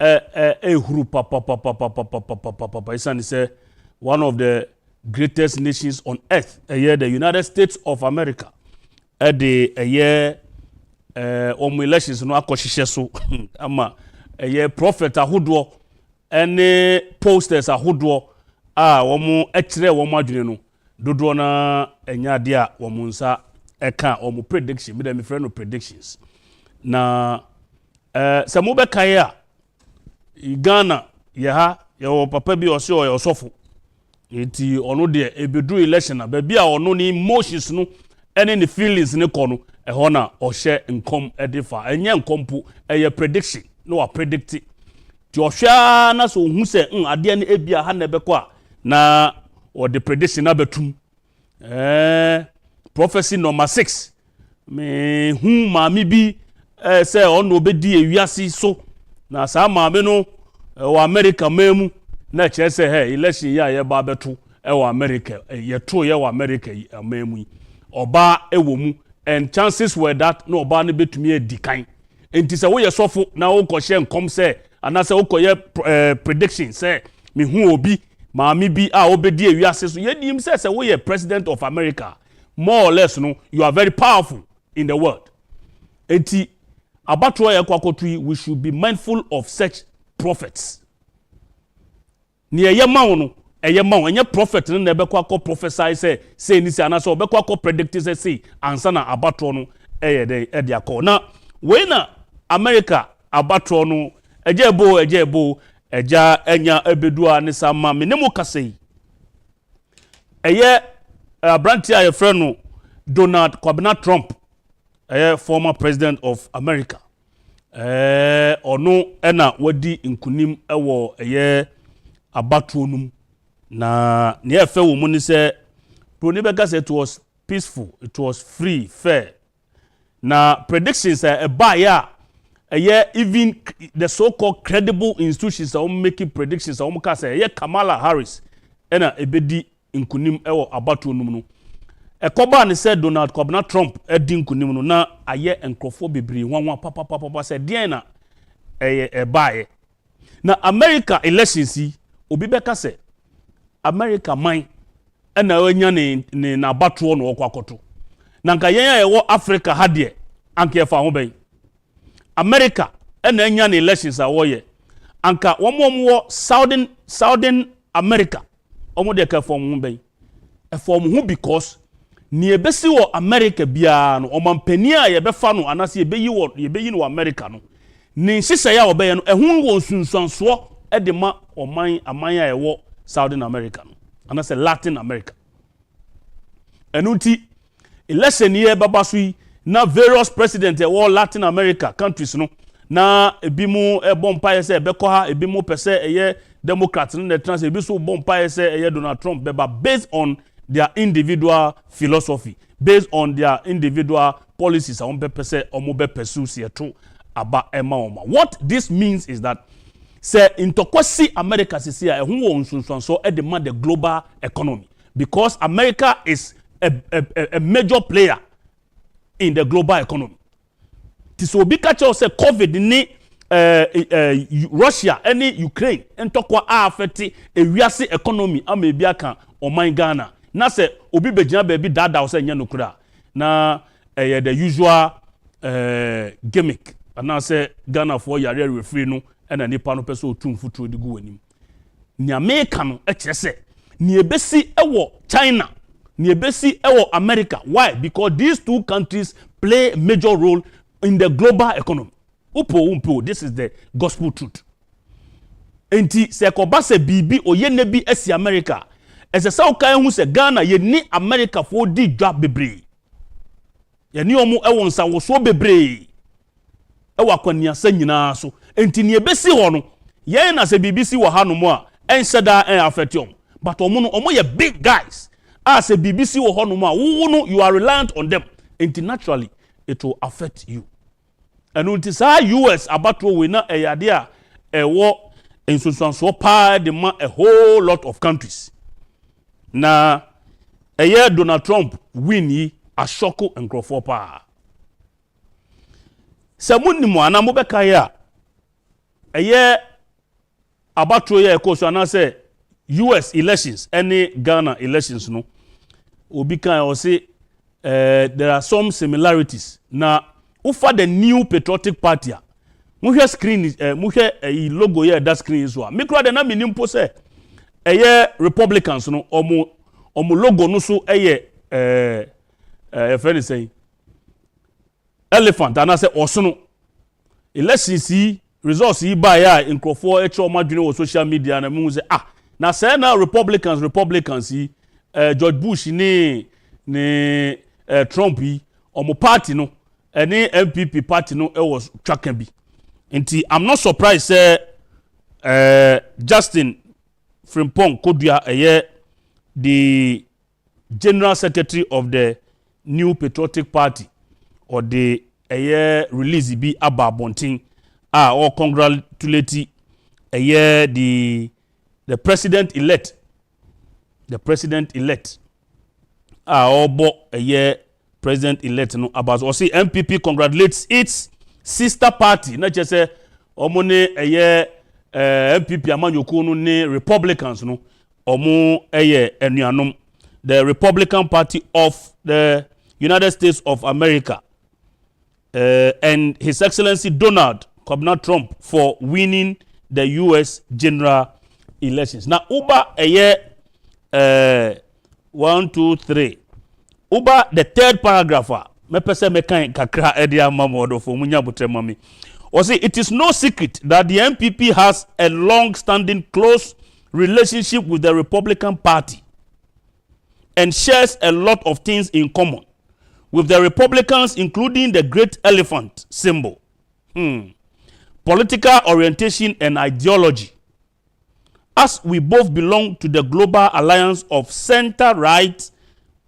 huru papa isan say one of the greatest nations on earth the United States of America the elections no akɔhyehyɛ so ama prophet ahodoɔ any posters ahodoɔ wɔn ɛkyerɛ wɔn adwene no dodoɔ na enya de a wɔn nsa ɛka wɔn prediction me friend no predictions na sɛ mo bɛkae a Ghana yeha ye papa bi ose o osofo enti ono de ebedu election na ba bi a ono ni emotions no ene ni feelings ne ko no ho na o hye nkom edifa enye nkompo eye prediction no wa predict ti o hwa na so hu se ade ne ebia ha na beko a na o the prediction na betum prophecy number 6 me hu ma mi bi say ono obedi ewiase so na sa maame no o America memu na kire say hey election ya ye ba beto e wo America ye to ye wo America memu oba ewo mu and chances were that no oba ne betumi edikan enti say wo ye sofo na wo ko hye nkom say ana say wo ko ye prediction say me hu obi maame bi a obedi ewiase so ye dim say wo ye president of America more or less no you are very powerful in the world enti abatro ye kwakotui we should be mindful of such prophets ni eye mawo no eye mawo enye prophet no na bekwa ko prophesy say ni say anaso bekwa ko predict say ansa na abatro no eye de akọ na we na America abatro no ejebo eja enya ebedua ne sama me ne mo kasei eye brantia ye friend no Donald Trump former president of America ono ena wadi nkunim ewo abatuo num na ne efe wo mu ni se Pronibeka said it was peaceful, it was free, fair. Na predictions even the so-called credible institutions are making predictions Kamala Harris ena ebedi nkunim ewo abatuo num no Ekoba ni said Donald Trump edi nkunim no na aye enkrofo bebre hwanwa papa said den na bae na America elections yi obi beka say America man ena onya ni na abatuo no okwakoto na nka yen ya wo Africa ha de anka efa ho ben America ena nya ni elections a wo ye anka wo Southern America omo de ka form ho ben e form ho because ni ebesi wo America bia no omampani a yebefa no anase yebeyi no America no ni sise ya obeye no ehun wo sunsanso de ma aman a ewo Southern America no anase Latin America enuti election ye baba so na various president ewo Latin America countries no na ebimu bompa se ebekọ ha ebimu pese eye Democrats no trans ebiso bompa se eye Donald Trump beba based on their individual philosophy, based on their individual policies, what this means is that say intokwasi America so demand the global economy because America is a major player in the global economy. So because say COVID ni Russia any Ukraine entokwa affect a wiase economy amebi aka oman Ghana na se obi begina baby dada o se nya nokura na the usual gimmick na se Ghana for yare refree no na nipa no pese otumfuturo de gu wanim ni America no kire se ni ebesi ewo China ni ebesi ewo America. Why? Because these two countries play a major role in the global economy. Upo, this is the gospel truth. Enti se koba se bibi oye nebi esi America. Ese sa ukai hu se Ghana ye ni America for di job bebre. Ye ni omu ewo nsa wo so bebre. Ewa kwania sa nyina so. Enti ni ebesi ho no. Ye na se BBC wo ha no mo a ensheda en affect but omo ye big guys. As a BBC wo ho no mo a you are reliant on them. Enti naturally it will affect you. And until US about we na eyade a ewo ensunsanso pa de ma a whole lot of countries. Na Donald Trump win yi ashoko enkrofo pa. Se munni mo ana mo beka ya eye abatro ye ko so na say US elections any Ghana elections no obi kan o say there are some similarities na ufa the new patriotic party muhwe screen muhwe logo here that screen so me kura de na me nimpo say Republicans no omo logo no so friend say elephant and I say osono elections yi results yi ba ya nkrofo echo madwene wo social media na mu say na say na Republicans yi George Bush ni Trump yi omo party no any MPP party no was tracking bi nti I'm not surprised say Justin Frimpong Kodua the General Secretary of the New Patriotic Party or the release bi ababontin or congratulate the president elect obo president elect no about or see MPP congratulates its sister party not just say omone MPP amanyoko no ne Republicans no omo enuanom the Republican Party of the United States of America and His Excellency Donald Trump for winning the US general elections. Now uba 1 2 3 uba the third paragraph me pese me kan kakra edi amamodo for munya butremami. Or say it is no secret that the MPP has a long-standing close relationship with the Republican Party and shares a lot of things in common with the Republicans, including the great elephant symbol, political orientation and ideology. As we both belong to the global alliance of center-right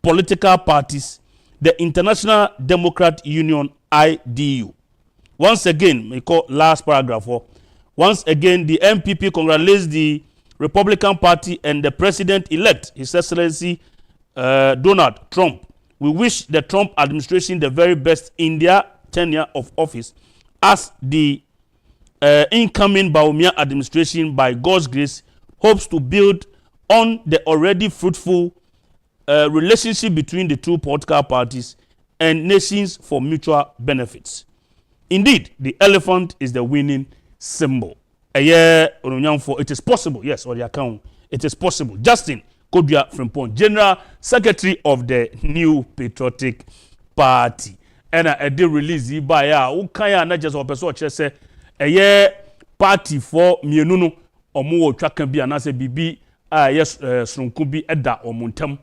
political parties, the International Democrat Union, IDU. Once again, we call last paragraph. Once again, the MPP congratulates the Republican Party and the President-elect, His Excellency Donald Trump. We wish the Trump administration the very best in their tenure of office as the incoming Bawumia administration, by God's grace, hopes to build on the already fruitful relationship between the two political parties and nations for mutual benefits. Indeed, the elephant is the winning symbol. It is possible, yes, or the account. It is possible. Justin Kodua Frimpong, General Secretary of the New Patriotic Party. And a day release by Ukaya, not just person say a party for Mienuno or more track be and I say BB, yes, Srunkubi Edda or Montam,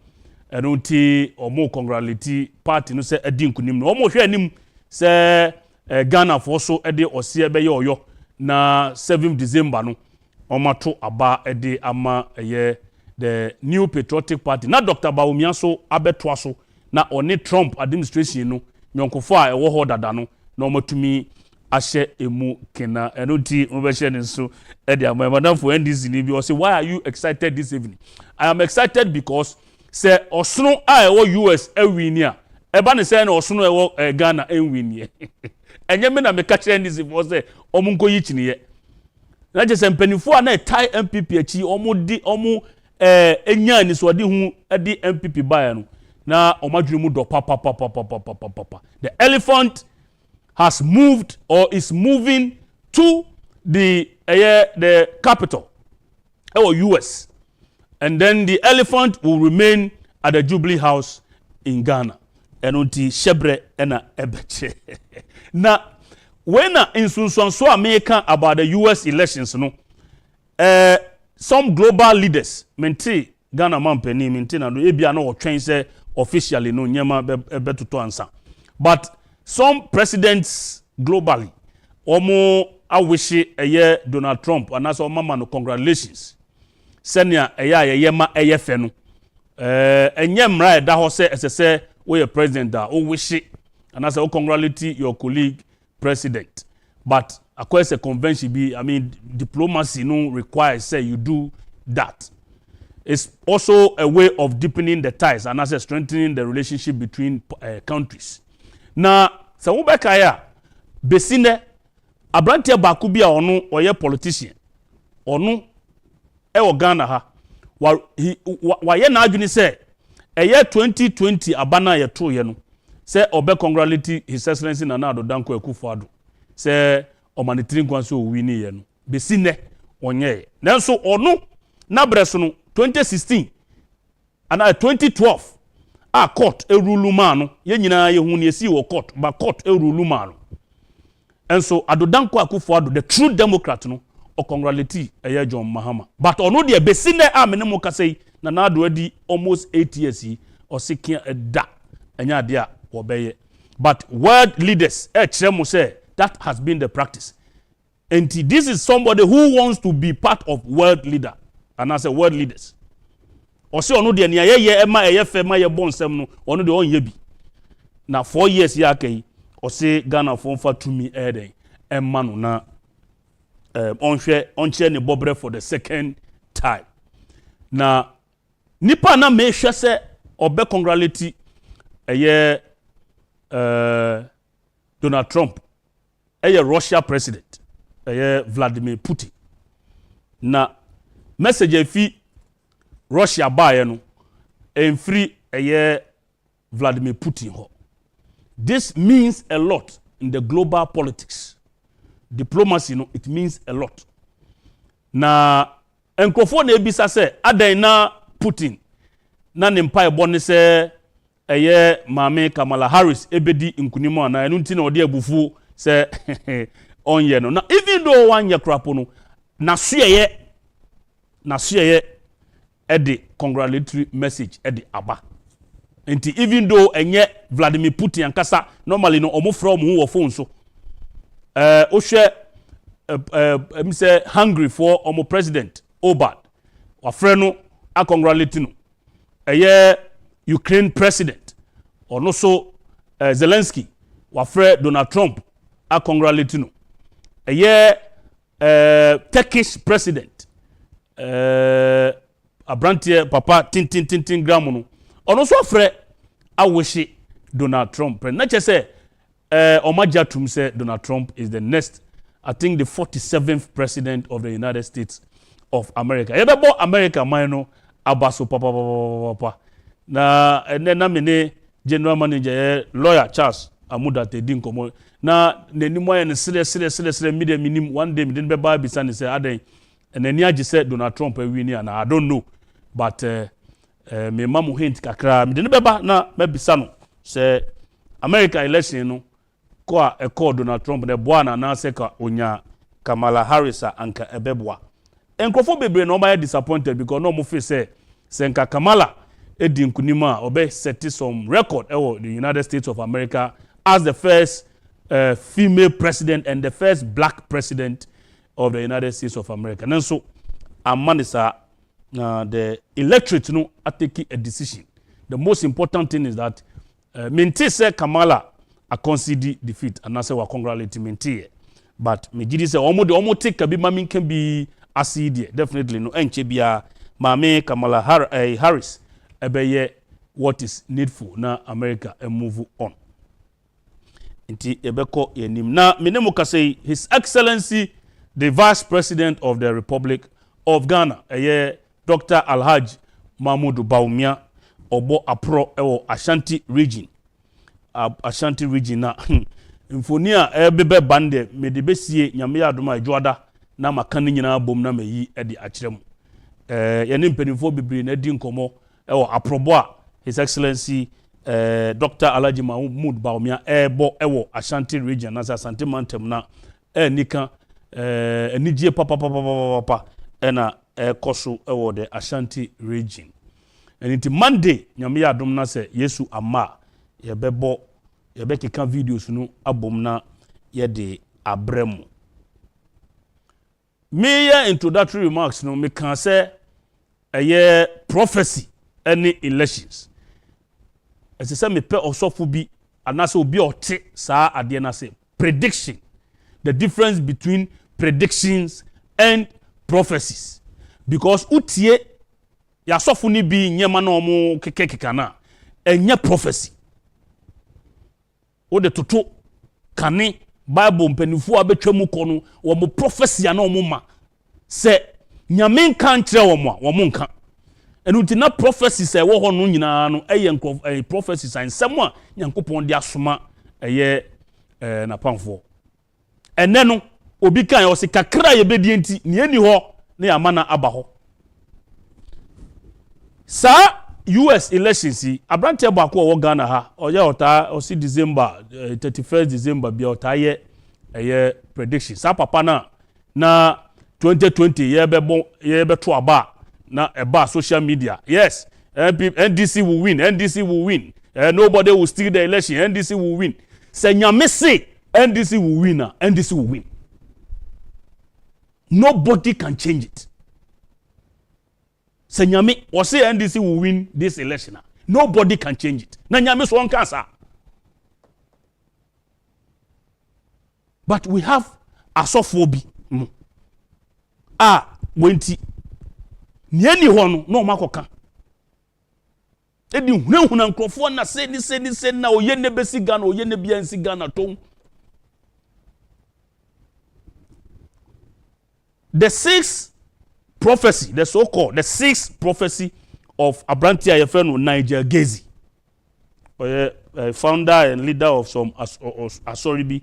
and Unti or more congratulity party, no say a dinkunim, almost hear him say. Ghana for so ede osie be yo na 7th December no omato aba ede ama the New Patriotic Party na Dr. Bawumia so abetwa so na oni Trump administration no nyonkofo a ewo ho dada no na omatumi ahye emu kena enoti obehye ne so ede ama madam for NDC ni bi o say why are you excited this evening? I am excited because say osono a ewo US ewini a eba ne say na osono ewo Ghana enwini enye me na me ka kire ndisi for say omunko yi chiniye na je se mpanifo na tie MPP achi omu enya ni so de hu de MPP baya no na omadwene mu do papa. The elephant has moved or is moving to the capital or US, and then the elephant will remain at the Jubilee House in Ghana. And until shebre ena ebeche. Now, when in so America about the US elections, no, some global leaders, menti Ghana mampeni, menti na no ebia no train say officially no nyema betu to answer. But some presidents globally, omo awishi eye Donald Trump, and that's mama no congratulations. Senya yema fe no. Enyem right da ho say we a president that wish it, and I say congratulate your colleague president. But of course a convention be, I mean diplomacy no requires say you do that. It's also a way of deepening the ties and as strengthening the relationship between countries. Now, so ubeka ya besine abrantie baako bi a ono oye politician ono e Ghana ha wa ye na adwene se eye 2020 abana ye to ye no se obe congratulate his excellency Nana Addo Dankwa Akufo-Addo se omanitiri nkwanso owini ye no besi ne onye nanso ono na breso no 2016 ana 2012 a court erulu ma no ye nyina ye hu ne esi wo court ba court erulu ma no enso Addo Dankwa Akufo-Addo the true democrat no o congratulate eye John Mahama but ono de besi ne a mene mo kasei na na Addo adi almost 8 years yi o sekia da enya de a wo beye but world leaders kire mo say that has been the practice. And this is somebody who wants to be part of world leader. And I say world leaders. Or say onu de na ye ema eyefe ma ye bonsem no onu de on ye bi. Na 4 years ya kai or say Ghana for to me eden emma no na onhwe ne bobre for the second time. Na nipa na me hwe se obe congratulate Donald Trump Russia president Vladimir Putin na message fi Russia bae no free Vladimir Putin ho. This means a lot in the global politics. Diplomacy no, it means a lot. Na enkrofo na ebisa se adan na Putin na ne mpa ebone se Mame Kamala Harris ebedi nkunimo na enu nti na ode abufu se onye no. Now even though one year krapo no na suye the congratulatory message the aba. Nti even though enye Vladimir Putin ankasa normally no omo from who phone so ohwe say hungry for omo president Obad wa frɛ no a congratulate no Ukraine president or no so Zelensky wa frɛ Donald Trump a congratulate no Turkish president abrantie papa tin gram no ono so frɛ a wish Donald Trump na che say Agyapong say Donald Trump is the next, I think the 47th president of the United States of America. Yeboah America mino abaso papa na na mene general manager lawyer Charles Amuda te din komo na nenimo ya ne sere media minim one day me den be ba bisa ne say aden enani age say Donald Trump win and I don't know but me mamu hint kakra me den be ba na me bisa no say America election no ko e call Donald Trump ne boa na say ka onya Kamala Harris anka ebeboa enkrofo bebre no ma disappointed because no mo fe say senka Kamala edi nkunima obe set some record the United States of America as the first female president and the first black president of the United States of America. And so amanisa the electorate no take a decision. The most important thing is that Minti say Kamala a concede defeat and I say we congratulate Minti. But me say omo take kabi mami can be acid definitely no enche bia mame Kamala Harris ebeye what is needful na America and move on. Inti ebeko yenim na menemu kasei His Excellency the Vice President of the Republic of Ghana Dr. Alhaji Mahmoud Bawumia obo apro ewo Ashanti region na infonia ebebe bande medebesie nyame adoma adwoada na makane nyina bom na mayi edi akyerem yene mpanimfo bibiri na di nkomo ewo aprobo a His Excellency Dr. Alhaji Mahmoud Bawumia ebo ewo Ashanti region na Asante Mantem na nika enijie papa ena koso ewo the Ashanti region. And into Monday nyame adom na se Yesu ama yebekeka videos no abom na yede abremu. Me introductory remarks no me kan say prophecy any elections. As I say me pe osofo bi anase obi ote saa ade na say prediction, the difference between predictions and prophecies, because utie ya sofo ni bi nyema na omo kekeka na enye prophecy o de toto kane Bible mpanifo abetwam kono wo mo prophecy na wo ma se nyame kan kire wo nka enu ti na prophecy se wo ho no nyina no eye prophecy nsem a Nyankopon de asoma eye na pamfo ene no obi kan o se kakra ye bedi enti ne ani ho na ya mana aba ho sa US elections abrante bako wo Ghana ha oye ota o si December 31st December bi ota ye prediction sa papa na 2020 ye be to aba na eba social media yes NDC will win nobody will steal the election NDC will win say nyame say NDC will win NDC will win nobody can change it say nyame or say NDC will win this election nobody can change it na nyame so on cancer but we have asophobia wenti nieni ho no makoka edi hunahuna nkrofo na se na oye ne besi Ghana oye ne bia nsi Ghana tom the sixth prophecy of Abrantia Yefeno Niger Gezi founder and leader of some Asoribi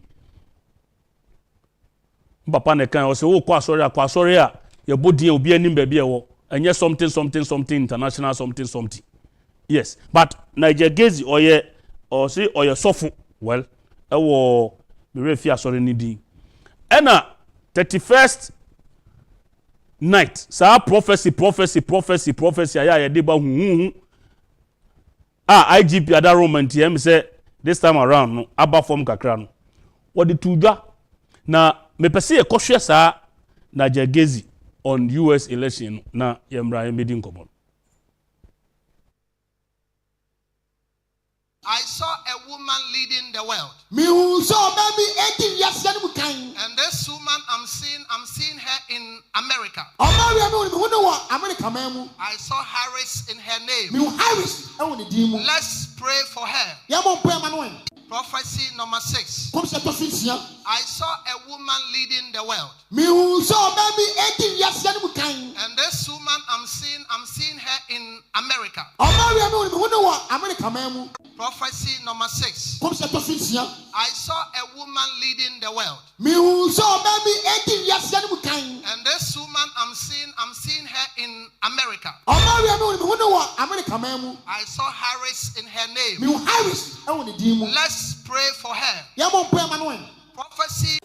papa ne kan o se wo kwa Asori a ye bodi obi anim ba bia wo enye something international something yes but Niger Gezi oye sofo well ewo me refi Asori ni din ena 31st night sa prophecy aya ye de ba hu IGP ada roman tm say this time around no aba form kakra no what the tudwa na me pese e kohwe sa Niger Gezi on US election na yemra emedi nkomo. I saw a woman leading the world. And this woman I'm seeing her in America. I saw Harris in her name. Let's pray for her. Prophecy number 6. I saw a woman leading the world. And this woman I'm seeing her in America. Prophecy number 6. I saw a woman leading the world. And this woman I'm seeing her in America. I saw Harris in her name. Let's pray for her. Prophecy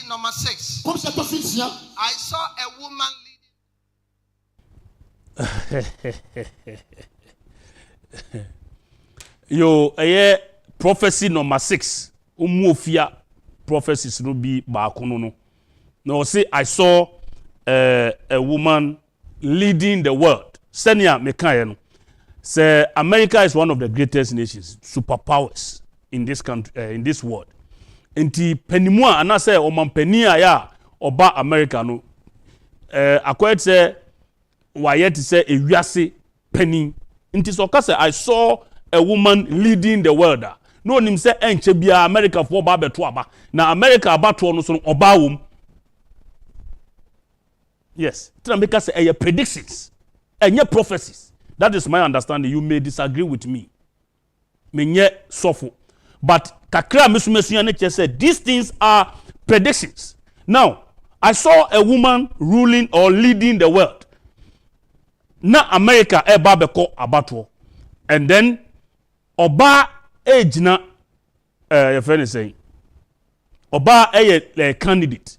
number 6. I saw a woman yo prophecy number 6 umuofia prophecies no bi baakono no no say I saw a woman leading the world senior mekaye no say America is one of the greatest nations superpowers in this country in this world enti panimu ana say omampani ya oba America no akwet say wayet say ewiase pani enti so ka say I saw a woman leading the world no nim say enche bia America for ba beto aba na America abato no so oba wom yes tell me say a predictions enye prophecies that is my understanding you may disagree with me menye sofo but kakra mesumesu ne che say these things are predictions now I saw a woman ruling or leading the world na America eba beko abato and then oba ejina your friend is saying oba a candidate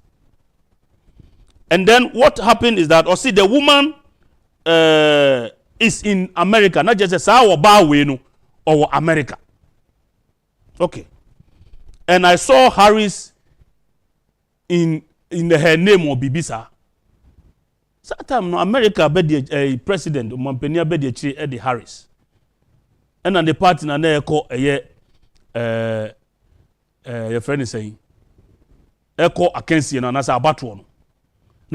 and then what happened is that or see the woman is in America not just say oba we no or America okay and I saw Harris in her name or bibisa sometime no America be the president Mampenia be the Eddie Harris and the party na na eko your friend is saying eko akensi na na sa abato no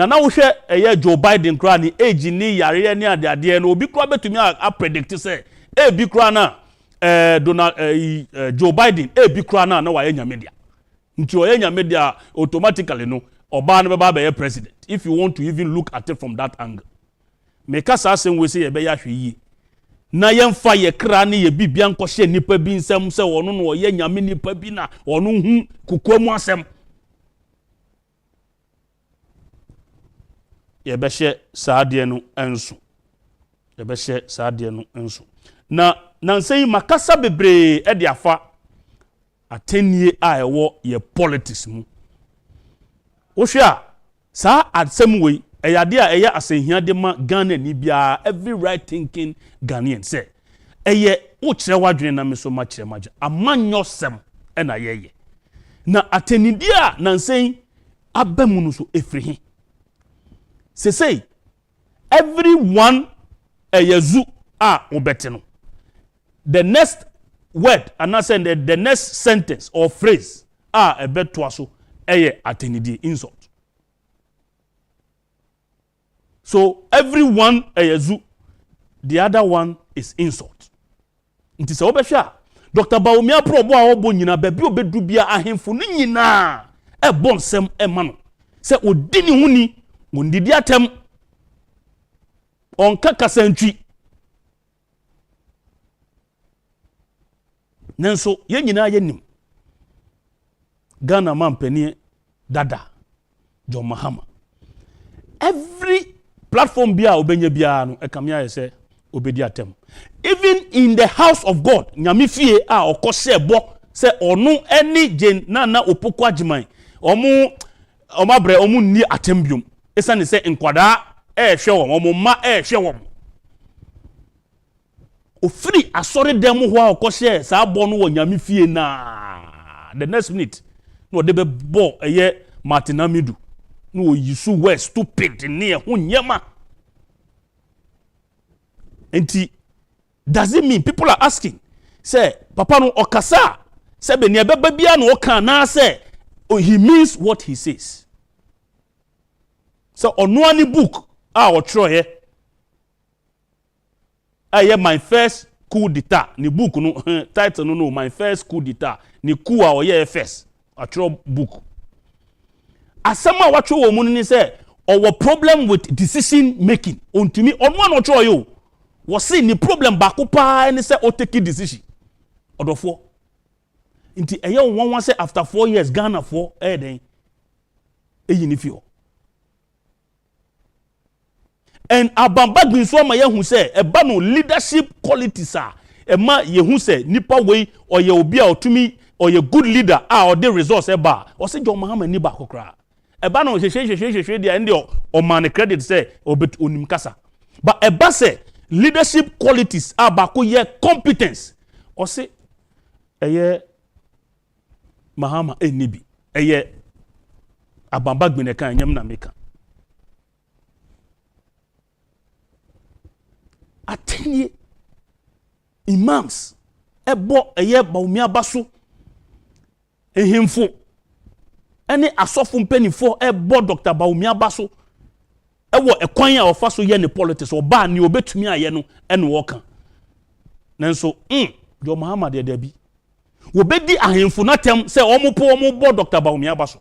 na wo hwe Joe Biden kra ni age ni yare ni ade no obi kra betumi a predict say bi kra na Joe Biden bi kra na wa enya media nti oye nyame dia automatically no oba no beba be president if you want to even look at it from that angle make us asem we say ye be ya hwe na yemfa ye kra ne ye bibia nkɔhye nipa bi nsɛm sɛ ɔno no ɔyɛ nyame nipa bi na ɔno hu kukuamu asɛm ye bɛhye saade no enso ye bɛhye saade no enso na nansɛn makasa bebree e de afa atenie a ɛwɔ ye politics mu wohwe a saa asɛm wei eyade a eya asenhia de ma Ghana ni bia every right thinking Ghanaian say eye wo kire wadwene na me so ma kire magye amanyo sem e na yeye na atenidi a nansen abamu no so efrihi say everyone eyezu a obete no the next word and I say the next sentence or phrase ebeto so eye atenidi insult. So everyone eyezu, the other one is insult. Nti se obehwa Dr. Bawumia probo a obo nyina baby obedu bia ahemfo no nyina e bonsem e ma no. Se odi ni huni, ondidi atem. Onka kasantwi. Nenso ye nyina ye nim. Ghana mampani dada John Mahama. Every platform bia obenye bia no ekamia ye se obedi atem. Even in the house of God, nyame fie a okose bo se onu eni gen na opoko agiman. Omabre omu ni atembium. Esa ne se nkwada hwe won omu ma hwe won. Ofiri asori dem ho a okose sa bo no wo nyame fie na the next minute no de be bo eye Martinamidu. No yisu we stupid ne ho nyema. Enti does it mean people are asking say papa no okasa say be ne beba bia no oka na say he means what he says. So ono ani book o tro here my first coup d'etat ni book no title no my first coup d'etat ni coup a o first a tro book. Asama watcho wo mu ni say our problem with decision making ontumi ono an otro yo wo say ni problem baako pa ni say o take decision odofo nti eye won say after 4 years Ghana for den eyini fio and abamba gbin so ma yehu say eba no leadership qualities e ma yehu say nipa wey oye obi a otumi oye good leader o the resource eba o say John Mahama ni ba kokra eba no hwehwe dia ndi o man credit say obet onim kasa but eba say leadership qualities abako ye competence o say eye Mahama enibi eye abamba gbin kan nyam na meka atenie imams ebo eye Bawumia baso ehemfo ene asofo mpanifo ebo Dr. Bawumia baso ewo ekwan a ofa so ye ne politics oba ni obetumi aye no ene wo kan nanso Jo Mahama de bi obedi ahemfo na tem se omo bo Dr. Bawumia baso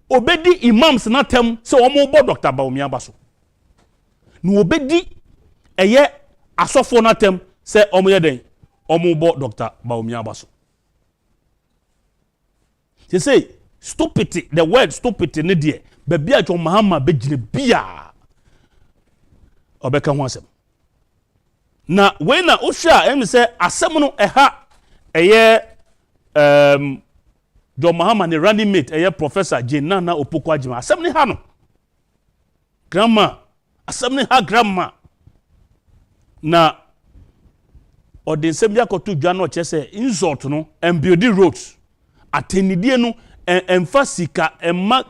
obedi imams na tem se omo bo Dr. Bawumia baso no obedi eye asofo na tem se omo ye den omo bo Dr. Bawumia baso. They say stupidity, the word stupidity ne die baby a John Mahama begine bia obeka ho asem na we na ohwa em say asem no eha eye John Mahama ne running mate eye Professor Jenana Opoko Agima asem ne ha no grandma asem ne ha grandma na ode nsem bia kotu dwa no che say insult no and build roads atenidie no emphasika emma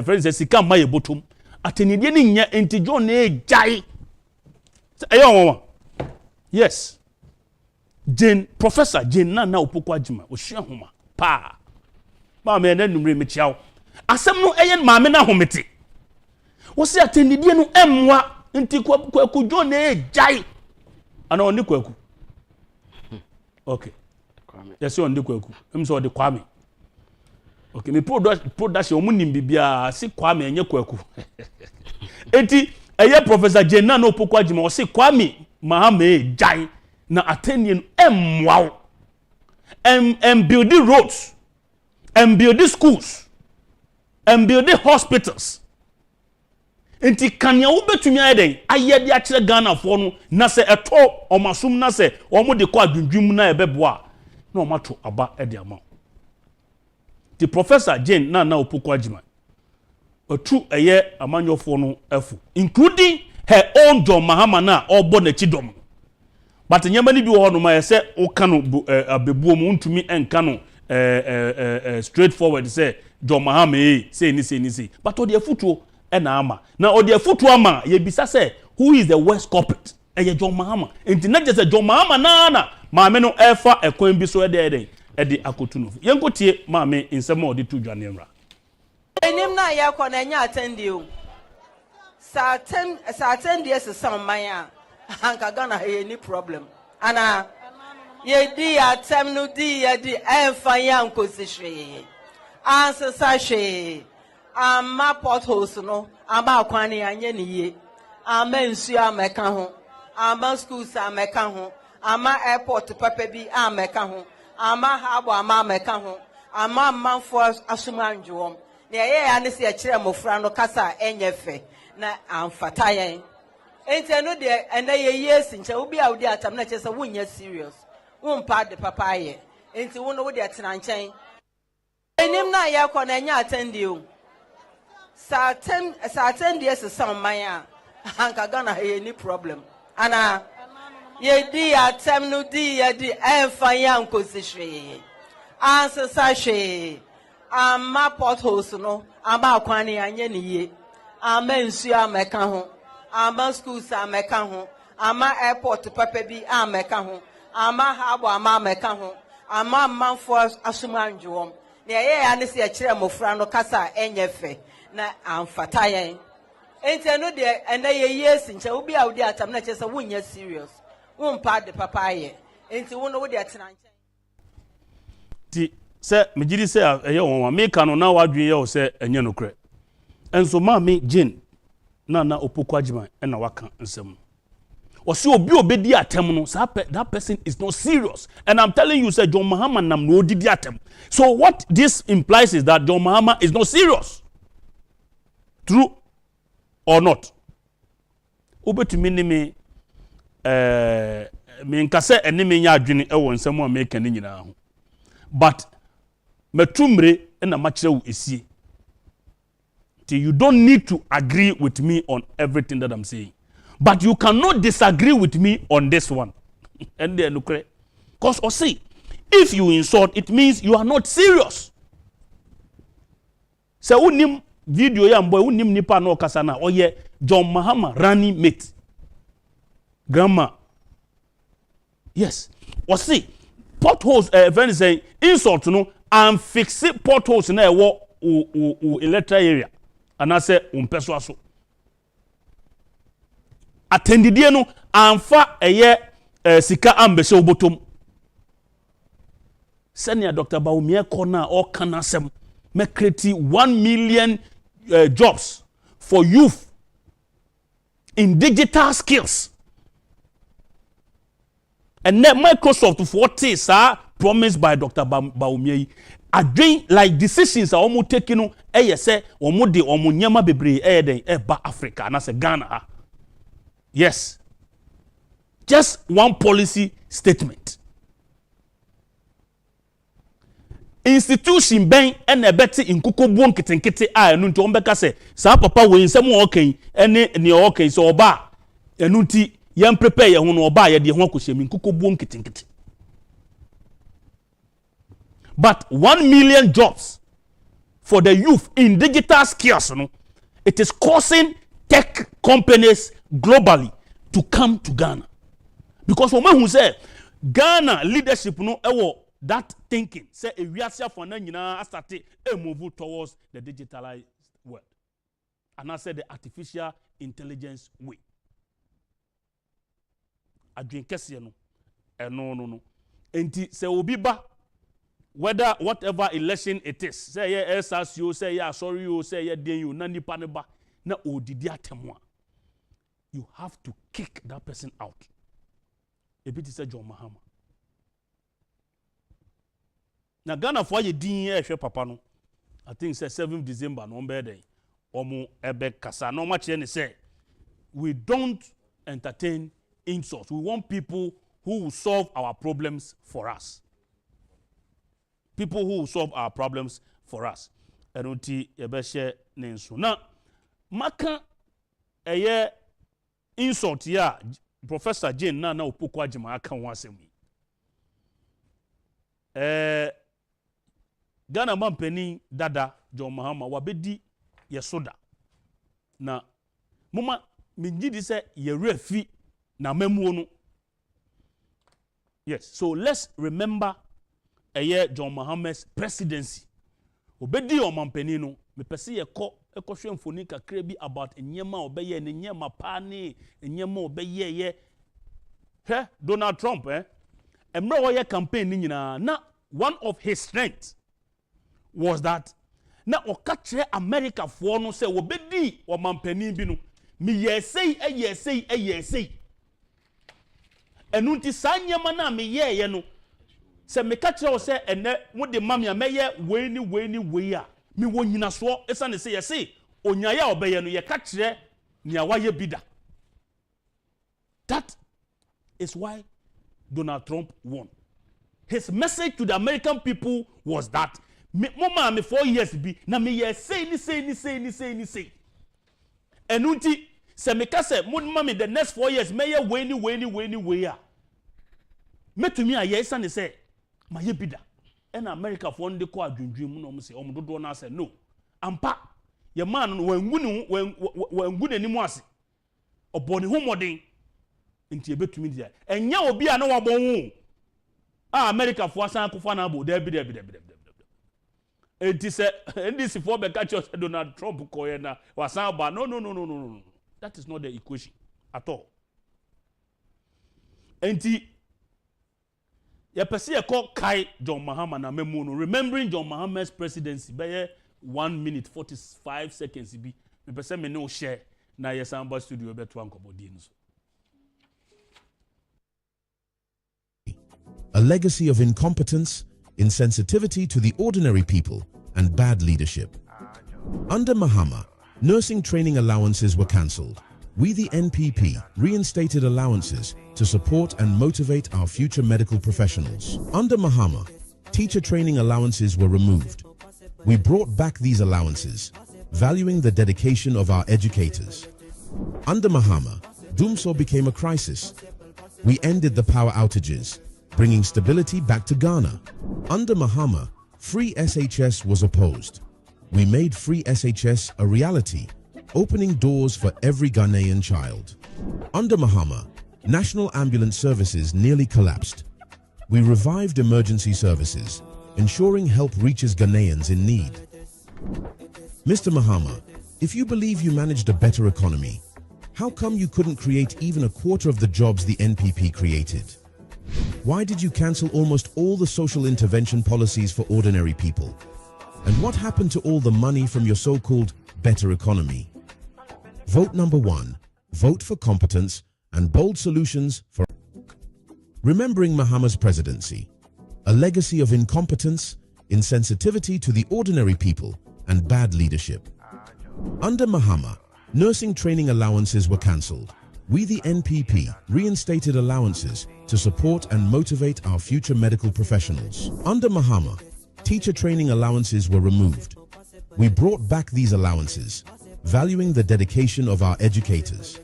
friends sika ma ye botom atenidie ni nya enti John na ejai eyo yes Jane Professor Jenana Opoko Agima ohia homa pa ma me na numre me chiawo asem no eye ma me na homete wo se atenidie no emwa enti kwaku John na ejai ana oni kwaku okay yes on the kwaku em so de kwame Okay, me production omu nimbibia si Kwame enye kwaku. Eti eye Professor Jenna no pokwa jima o si Kwame Mahama jai na attention wow. Building roads, building schools, building hospitals. Enti kanya wo betumi ayeden ayede a kire Ghana fo no na se eto omasum na se omo de ko adwundwum na ebeboa na omato aba e de ama. The Professor Jane na opokwa jima otu eye amanyofo no efu including her own John Mahama na obo na chidom. But nyama ni bi wo no ma se o kanu abebuo mu ntumi enka no straightforward say John Mahama say ni but o de futuo na ama na o de futuo ama ye bisa say who is the worst culprit John Mahama enti na just John Mahama na maame no efa ekwan bi so ede akotu no yenkotie maame nsem o de tu dwane mra enim na ya ko na nya attend o sa attend yes some man a anka Ghana any problem ana ye di atem no di ye di emfa ya nkosi hwe ansa sa hwe ama potholes no ama akwane anye ne ye ama nsu ameka ho ama schools ameka ho ama airport papa bi ameka ho ama habo ama ameka ho ama manfo asumanjwo na ye ya ne se kire mofra no kasa enyefe na amfata yen enti no de ena ye yes nche obi a odi atam na chese wunya serious wumpa de papa ye enti wo no wo de atena nchen enim na ya ko na nya attend o sa attend yes some man a anka Ghana any problem ana ye di atem no di ye di emfa ya nkosi hwe ansa sa hwe ama potholes no ama akwane anye ne ye ama nsu ameka ho ama schools ameka ho ama airport papa bi ameka ho ama habo ama ameka ho ama manfo asumanjwo na ye ya ne se kire mofra no kasa enyefe na amfata yen enti no de ena ye yes nche obi a odi atam na chese wunya serious wumpa de papa ye enti wo no wo de atena nche ti se megiri se eye won me ka no na wadwe ye o se enye no kre enso maame Jane na opokwa jima na waka nsem o se obi obedi atem no that person is not serious and I'm telling you say John Mahama nam no didi atem. So what this implies is that John Mahama is not serious. True or not? Obetumi ni me nkase ene me nya adwene e won nsem a me kan nyina ho. But metumre na machirewu esie. You don't need to agree with me on everything that I'm saying. But you cannot disagree with me on this one. And then because or see, if you insult, it means you are not serious. So unim video ya mboy unim nipa no kasana oye John Mahama running mate. Grandma. Yes. Or see, potholes when say insult no and fix it potholes na ewo electoral area. And I say umpeso aso. Attendidie no amfa eye sika ambese obotom. Senior Dr. Baumie Kona or Kanasem me create 1 million jobs for youth in digital skills. And then Microsoft 40 sir promised by Dr. Baumie again like decisions are almost taken no say omo de omo nyama bebre den ba Africa na say Ghana. Yes. Just one policy statement. Institution ben ene beti inkuko buon kitenkete a enu nti ombeka se sa papa we nsem o kan ene ne o kan so oba enu nti yem prepare ye ho no oba ye de ho akohyem inkuko buon kitenkete. But 1 million jobs for the youth in digital skills, no, it is causing tech companies globally to come to Ghana. Because when who say Ghana leadership no that thinking say we are for na started a move towards the digitalized world. And I said the artificial intelligence way. Adwin kese no no. Enti se obi ba whether whatever election it is, say yeah SSU, say yeah sorry you, say yeah DNU, nani paneba, na odidi atemwa. You have to kick that person out. A bit is John Mahama. Now Ghana for ye din papa no. I think say 7th December no day. Omo ebe kasa no much any say. We don't entertain insults. We want people who will solve our problems for us. People who will solve our problems for us. Eronti ebe share nenso. Now maka eye insult ya Professor Jane na opoku agima aka ho asem. Ghana mampeni dada John Mahama wabedi yesoda. Na mama mingidi se yerefi na memuo no. Yes, so let's remember John Mahama's presidency. Obedi o mampeni no me pese ye ko ekohwe mfoni kakra bi about enyema obeye ne nyema pa ne enyema obeye ye Donald Trump emre wo ye campaign ni nyina na one of his strengths was that na okatre America for no say obedi o mampani bi no me yesei enunti sanyema na me ye no se me katre o say ene wo de mamia meye we ni a me wo nyina so esa ne say yesi onyaya obeye no ye katre nia waye bida. That is why Donald Trump won. His message to the American people was that mama me 4 years be na me ye say ni enunti se me ka se mama the next 4 years me ye we ni a metumi a ye esa ne say ma ye bida and America for ndi ko adwundwum no say dodo na say no ampa ye man no wangu n'anim ase oboni homodin nti ebetumi dia enya obi a na wabon America for asan kofa na abo da bi enti se ndc for be catch us Donald Trump ko ye na wasan ba no, that is not the equation at all. Enti ye pese ye call Kai John Mahama na memu no remembering John Mahama's presidency by 1 minute 45 seconds bi me pese me no share na ye samba studio be to ankobodi nso. A legacy of incompetence, insensitivity to the ordinary people, and bad leadership. Under Mahama, nursing training allowances were cancelled. We, the NPP, reinstated allowances to support and motivate our future medical professionals. Under Mahama, teacher training allowances were removed. We brought back these allowances, valuing the dedication of our educators. Under Mahama, Dumso became a crisis. We ended the power outages, bringing stability back to Ghana. Under Mahama, free SHS was opposed. We made free SHS a reality, opening doors for every Ghanaian child. Under Mahama, national ambulance services nearly collapsed. We revived emergency services, ensuring help reaches Ghanaians in need. Mr. Mahama, if you believe you managed a better economy, how come you couldn't create even a quarter of the jobs the NPP created? Why did you cancel almost all the social intervention policies for ordinary people? And what happened to all the money from your so-called better economy? Vote number 1, vote for competence and bold solutions for remembering Mahama's presidency, a legacy of incompetence, insensitivity to the ordinary people, and bad leadership. Under Mahama, nursing training allowances were cancelled. We, the NPP, reinstated allowances to support and motivate our future medical professionals. Under Mahama, teacher training allowances were removed. We brought back these allowances, valuing the dedication of our educators.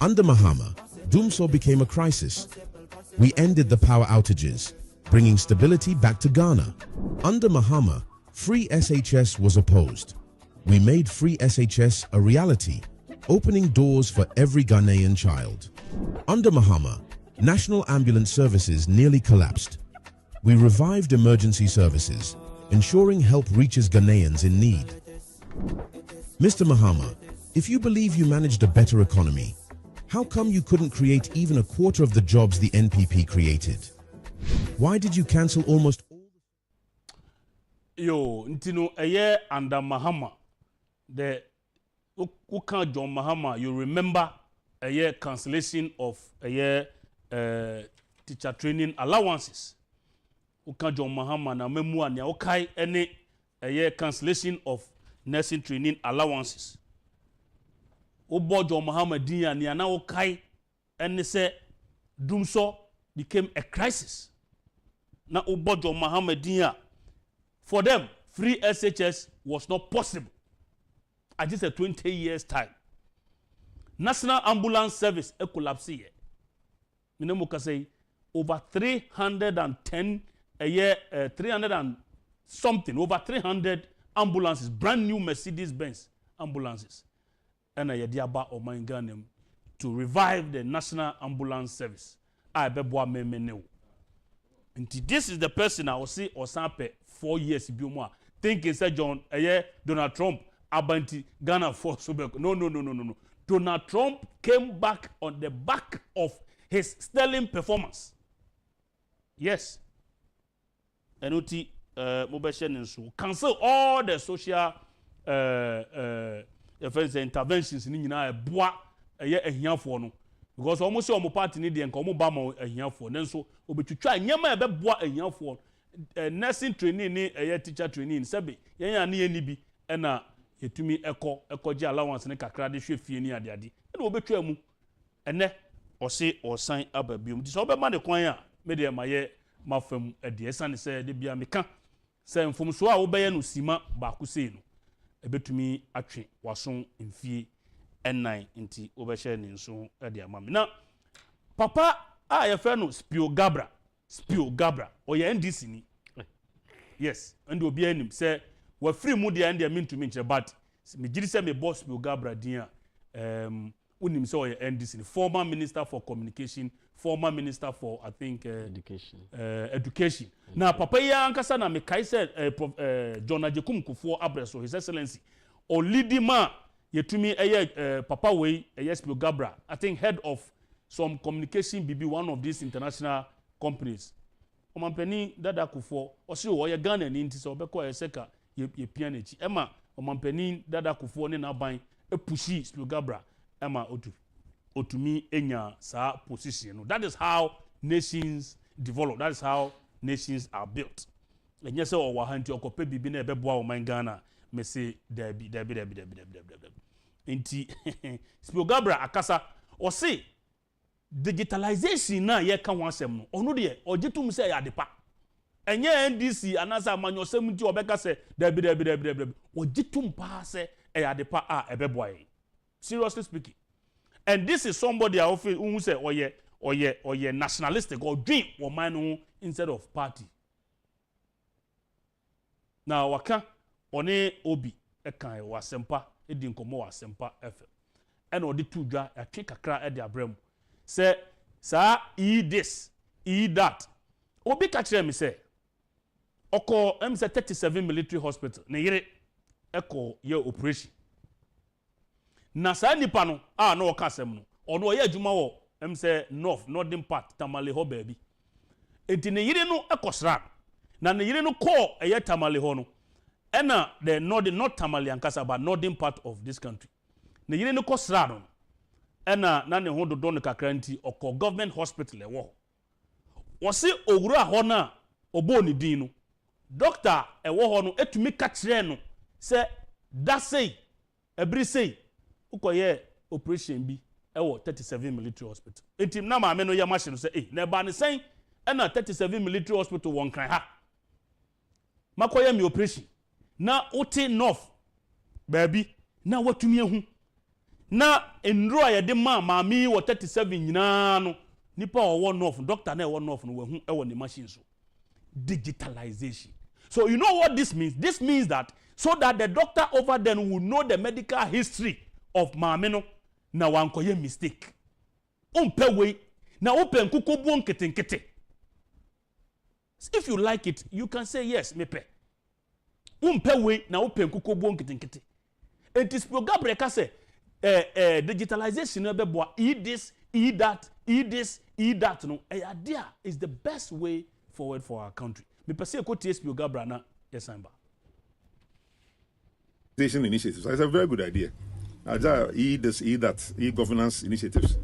Under Mahama, Dumso became a crisis. We ended the power outages, bringing stability back to Ghana. Under Mahama, free SHS was opposed. We made free SHS a reality, opening doors for every Ghanaian child. Under Mahama, national ambulance services nearly collapsed. We revived emergency services, ensuring help reaches Ghanaians in need. Mr. Mahama, if you believe you managed a better economy, how come you couldn't create even a quarter of the jobs the NPP created? Why did you cancel almost all? Yo, ntino eye under Mahama. The Uka John Mahama, you remember a year cancellation of a year teacher training allowances. Uka John Mahama na memu anya okai any a year cancellation of nursing training allowances. Obo John Mahama dinya ni ana okai any say Dumso became a crisis. Na Obo John Mahama dinya. For them, free SHS was not possible at just a 20 years time. National Ambulance Service a collapse here. Minemuka say over 310 a year, 300 and something, over 300 ambulances, brand new Mercedes-Benz ambulances. And a yediaba or Manganem to revive the National Ambulance Service. I beboa me. And this is the person I will see Osampe 4 years more. Thinking said John Donald Trump abanti Ghana for Subeko. No. Donald Trump came back on the back of his sterling performance. Yes. Enuti mobile cancel all the social interventions in bois a for no. Because almost all my party need and come Obama a here for. Then so we to try nyama a bois a here for nursing training a teacher training sabi ya ni enibi na yetumi eko je allowance ne kakra de hwe fie ni ade ade na obetwa mu ene ose osan ababium di so obema de kwan a me de maye mafam ade esane se de bia meka se mfomso a obeye no sima ba ku sei no ebetumi atwe wason mfie ennan nti obehye ni nso ade amam na papa a ye fe no Spio Gabra oye NDC ni yes and obi anim say we free mu de and mean to me but me giri say me boss Spio Gabra din a unim say oye NDC ni former minister for communication, former minister for I think education. Now papa ya ankasa na me kai say John Agyapong Kufuor Abreso his excellency o leadima yetumi papa we Spio Gabra I think head of some communication BB one of these international companies. Omampeni dada Kufuor osi o ye Ghana ni nti so obeko eseka ye pianechi ema omampeni dada Kufuor ne na ban epushi Spio Gabra ema otumi enya sa position no. That is how nations develop. That is how nations are built. Enye se o wa hanti okope bibi na ebeboa o man Ghana me say dabi nti Spio Gabra akasa o say digitalization na ye ka wansem no onu de ogitum se ya depa enye NDC anasa amanyosem nti obeka se dabi ogitum pa se ya depa a ebeboa. Seriously speaking, and this is somebody I often who say oye nationalistic or dream or man instead of party. Now waka one obi ekan wasempa edi nkomo wasempa FM and odi tudwa atwe kakra e de abrem say sa this that obi ka kire me say oko say 37 military hospital ne yire eko ye operation na sa nipa no na oka asem no ono ye adwuma wo say northern part Tamale ho baabi enti ne yire no ekosra na ne yire no call eye Tamale ho no ena the northern not Tamale ankasa but northern part of this country ne yire no kosra no ena na ne ho dodo no kakra nti oko government hospital ewo wo se owura ho na obo ni din no doctor ewo ho no etumi ka kire no se da sei ebri sei ukoye operation bi ewo 37 military hospital enti na ma me no ya machine say na ba ne sen ena 37 military hospital won kan ha makoye mi operation na uti north baabi na watumi ehu na enro a yede ma mi wo 37 nyina no nipa owo north doctor na ewo north no wahu ewo ne machine so digitalization. So you know what this means? This means that so that the doctor over there will know the medical history of mameno na wankoye mistake umpe we na open nkukobu nketenkete. If you like it you can say yes mepe umpe we na open nkukobu nketenkete. It is Gabra ka say digitalization no beboa this that no idea is the best way forward for our country. Me pese ko TSP Gabra na yesanba initiatives. It's a very good idea. E-governance initiatives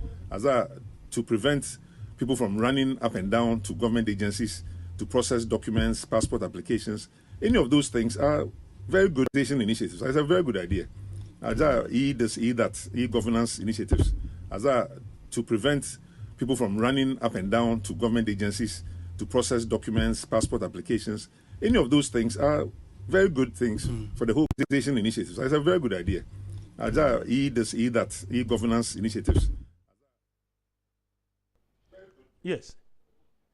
to prevent people from running up and down to government agencies to process documents, passport applications. Any of those things are very good initiatives. It's a very good idea. E-governance initiatives to prevent people from running up and down to government agencies to process documents, passport applications. Any of those things are very good things for the whole initiatives. It's a very good idea. E-governance initiatives. Yes,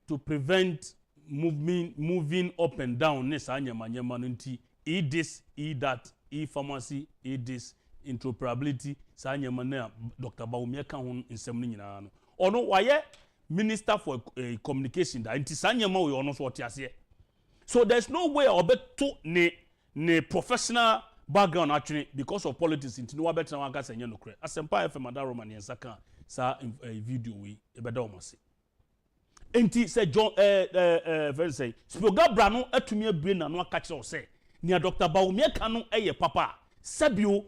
to prevent moving up and down. E-this, E-that, E-pharmacy, E-this, interoperability. Dr. Bawumia kan in semni nyina no. Ono waye Minister for Communication da nti sanyama we ono so otiase. So there's no way obeto ne professional background actually because of politics nti no wabetena waka senye no kre. Asempa FM ada Roman yensaka sa video we ebeda omase. Enti se John very say Spoga bra no atumi abire na no aka kire o say nia Dr. Bawumia kan no eye papa sabio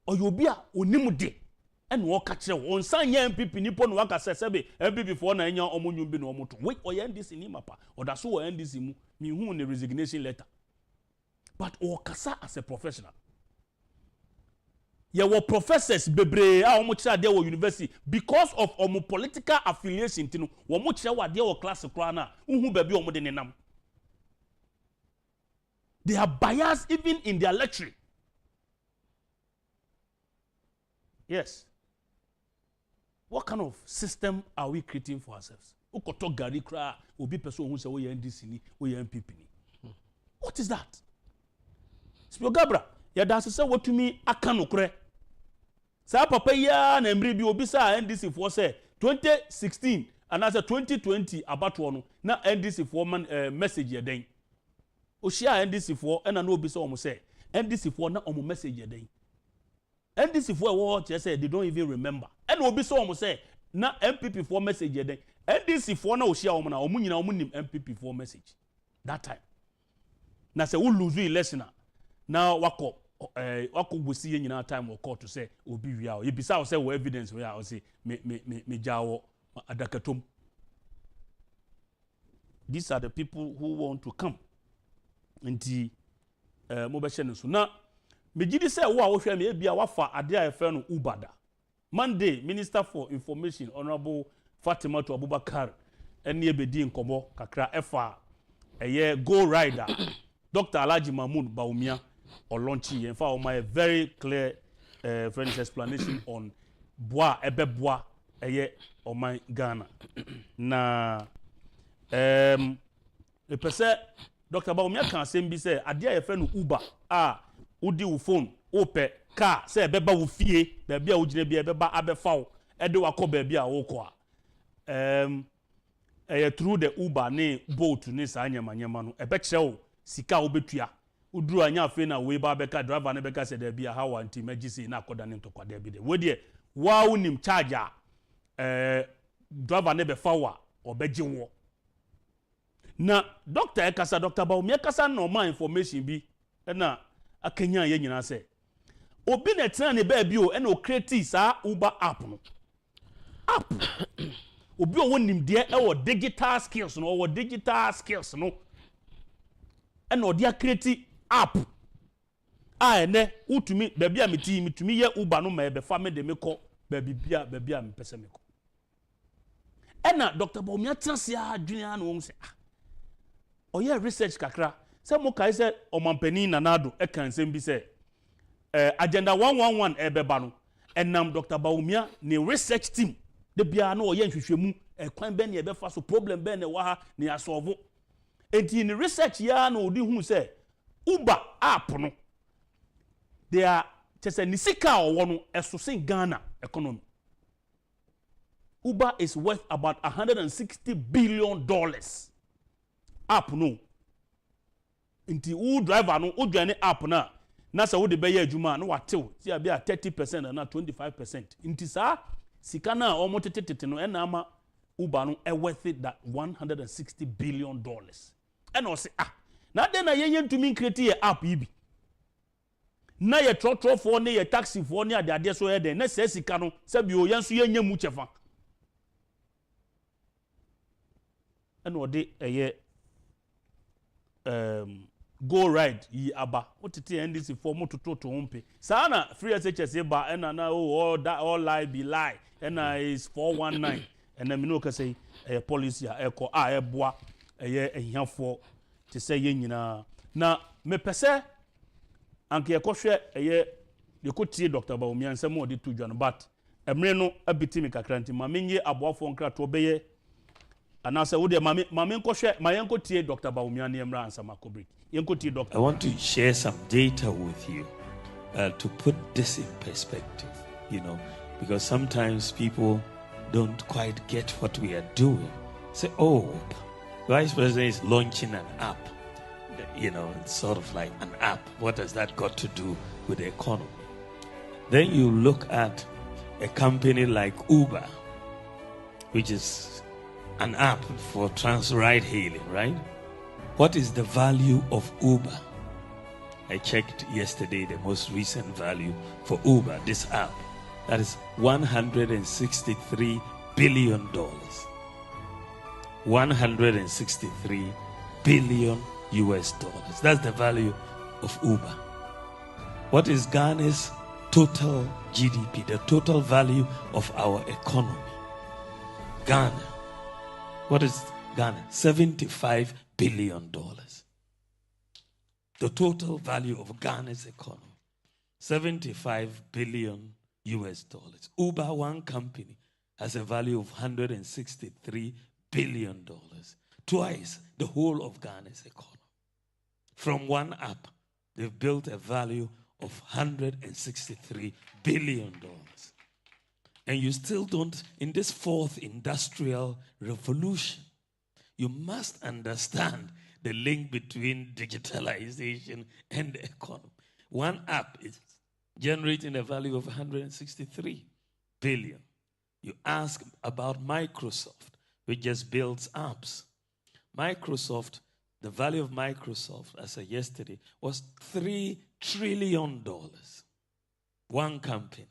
oyobia onimude and walk at you on San MPP Nippon Waka Sebe, MPP for Nanya or Munyu Bino Moto. Wait or end this in Imapa, or that's who end this in me who in a resignation letter. But Okasa as a professional. There were professors, Bebre, how much are there university because of political affiliation. Tino, what much are there class of Krana, who baby or modern. They are biased even in their lecturing. Yes. What kind of system are we creating for ourselves? Ukoto gari kra obi person who say we NDC ni, we MPP ni. What is that? Spio Gabra, ya da se what to me aka no kre. Sa papa ya na mri bi obi sa NDC for say 2016 and as 2020 about one na NDC for man message ye den. O share NDC for and na obi say omo say NDC for na omo message ye den. NDC for what just say they don't even remember. And obi so omo say na MPP for message ye den. NDC for na o share omo na omo nyina omo nim MPP for message. That time. Na say we lose election na wako we see nyina time or court to say obi wi a. E bisa o say we evidence we a say me jawo adakatom. These are the people who want to come. Nti mo be hye so na Mejidi say wo a wo hwe me bia wafa ade a efe no ubada. Monday, Minister for Information Honorable Fatima to Abubakar ene ebedi nkomo kakra efa eye go rider Dr. Alhaji Mahmoud Bawumia or launchi en fa o my very clear French explanation on bois ebeboa eye o my Ghana. Na le pese Dr. Bawumia kan asem bi say ade a efe no Uber udi wo phone ope car say beba wo fie ba bia wo gina bia beba abefa wo e de wakọ ba bia wo kọ through the Uber ne boat ne sa nyama no e be kire wo sika wo betua uduru anya afi na we ba beka driver ne beka say da bia how anti emergency na akoda ne ntokwa da bi de we de wa unim charger driver ne be fa wa obeje wo na doctor ekasa Dr. Bawumia kasa normal information bi na akenya ye nyina se obi na tena ne ba bi o e na o create sa Uber app no app obi o wonim de e wo digital skills no e na o de create app ene utumi ba bia mitumi ye Uber no ma e be fa me de me ko ba bia me pese me ko e na Dr. Bawumia transi adwene an wo se oye research kakra se mo kai se omampani nanado e kan sem bi se agenda 111 e beba no enam Dr. Bawumia ne research team de bia na oye nhwehwemu kwan be ne e be fa so problem be ne wa ha ne asolve enti ne research ya na odi hu se Uber app no they are just ni sika owo no esosen Ghana economy. Uber is worth about $160 billion app no nti u driver no odwane app na se wo de be ye adwuma na watew ti abia 30% na 25% nti sa sika na o motetete no na ama Uber no worth it that $160 billion and o say na de na ye ntumi create ye app yi bi na ye trotro for ne ye taxi for ne ade so ye den na se sika no se bi o yenso ye nya mu chefa eno de eye go ride yi aba otete NDC for mototo to humpe sana free SHS ba ena na all lie be lie ena is 419 ena me no ka say policy eko eboa ehiafo te say ye nyina na me pese anke ekohwe ye kotie Dr. Bawumia nsem odi to dwan but emre no abiti me kakranti ma menye aboafo nkrato beye anase wo de mame nkohwe ma yenkotie Dr. Bawumia ne emra ansama kobrik yenkotie Dr. I want to share some data with you to put this in perspective, because sometimes people don't quite get what we are doing. Say, oh, Vice President is launching an app. It's sort of like an app. What has that got to do with the economy? Then you look at a company like Uber, which is an app for ride hailing, right? What is the value of Uber? I checked yesterday the most recent value for Uber, this app. That is $163 billion. $163 billion US dollars. That's the value of Uber. What is Ghana's total GDP, the total value of our economy? Ghana. What is Ghana? $75 billion. The total value of Ghana's economy, 75 billion US dollars. Uber, one company, has a value of $163 billion. Twice the whole of Ghana's economy. From one app, they've built a value of $163 billion. And you still don't, in this fourth industrial revolution, you must understand the link between digitalization and the economy. One app is generating a value of $163 billion. You ask about Microsoft, which just builds apps. Microsoft, the value of Microsoft, as of yesterday, was $3 trillion. One company.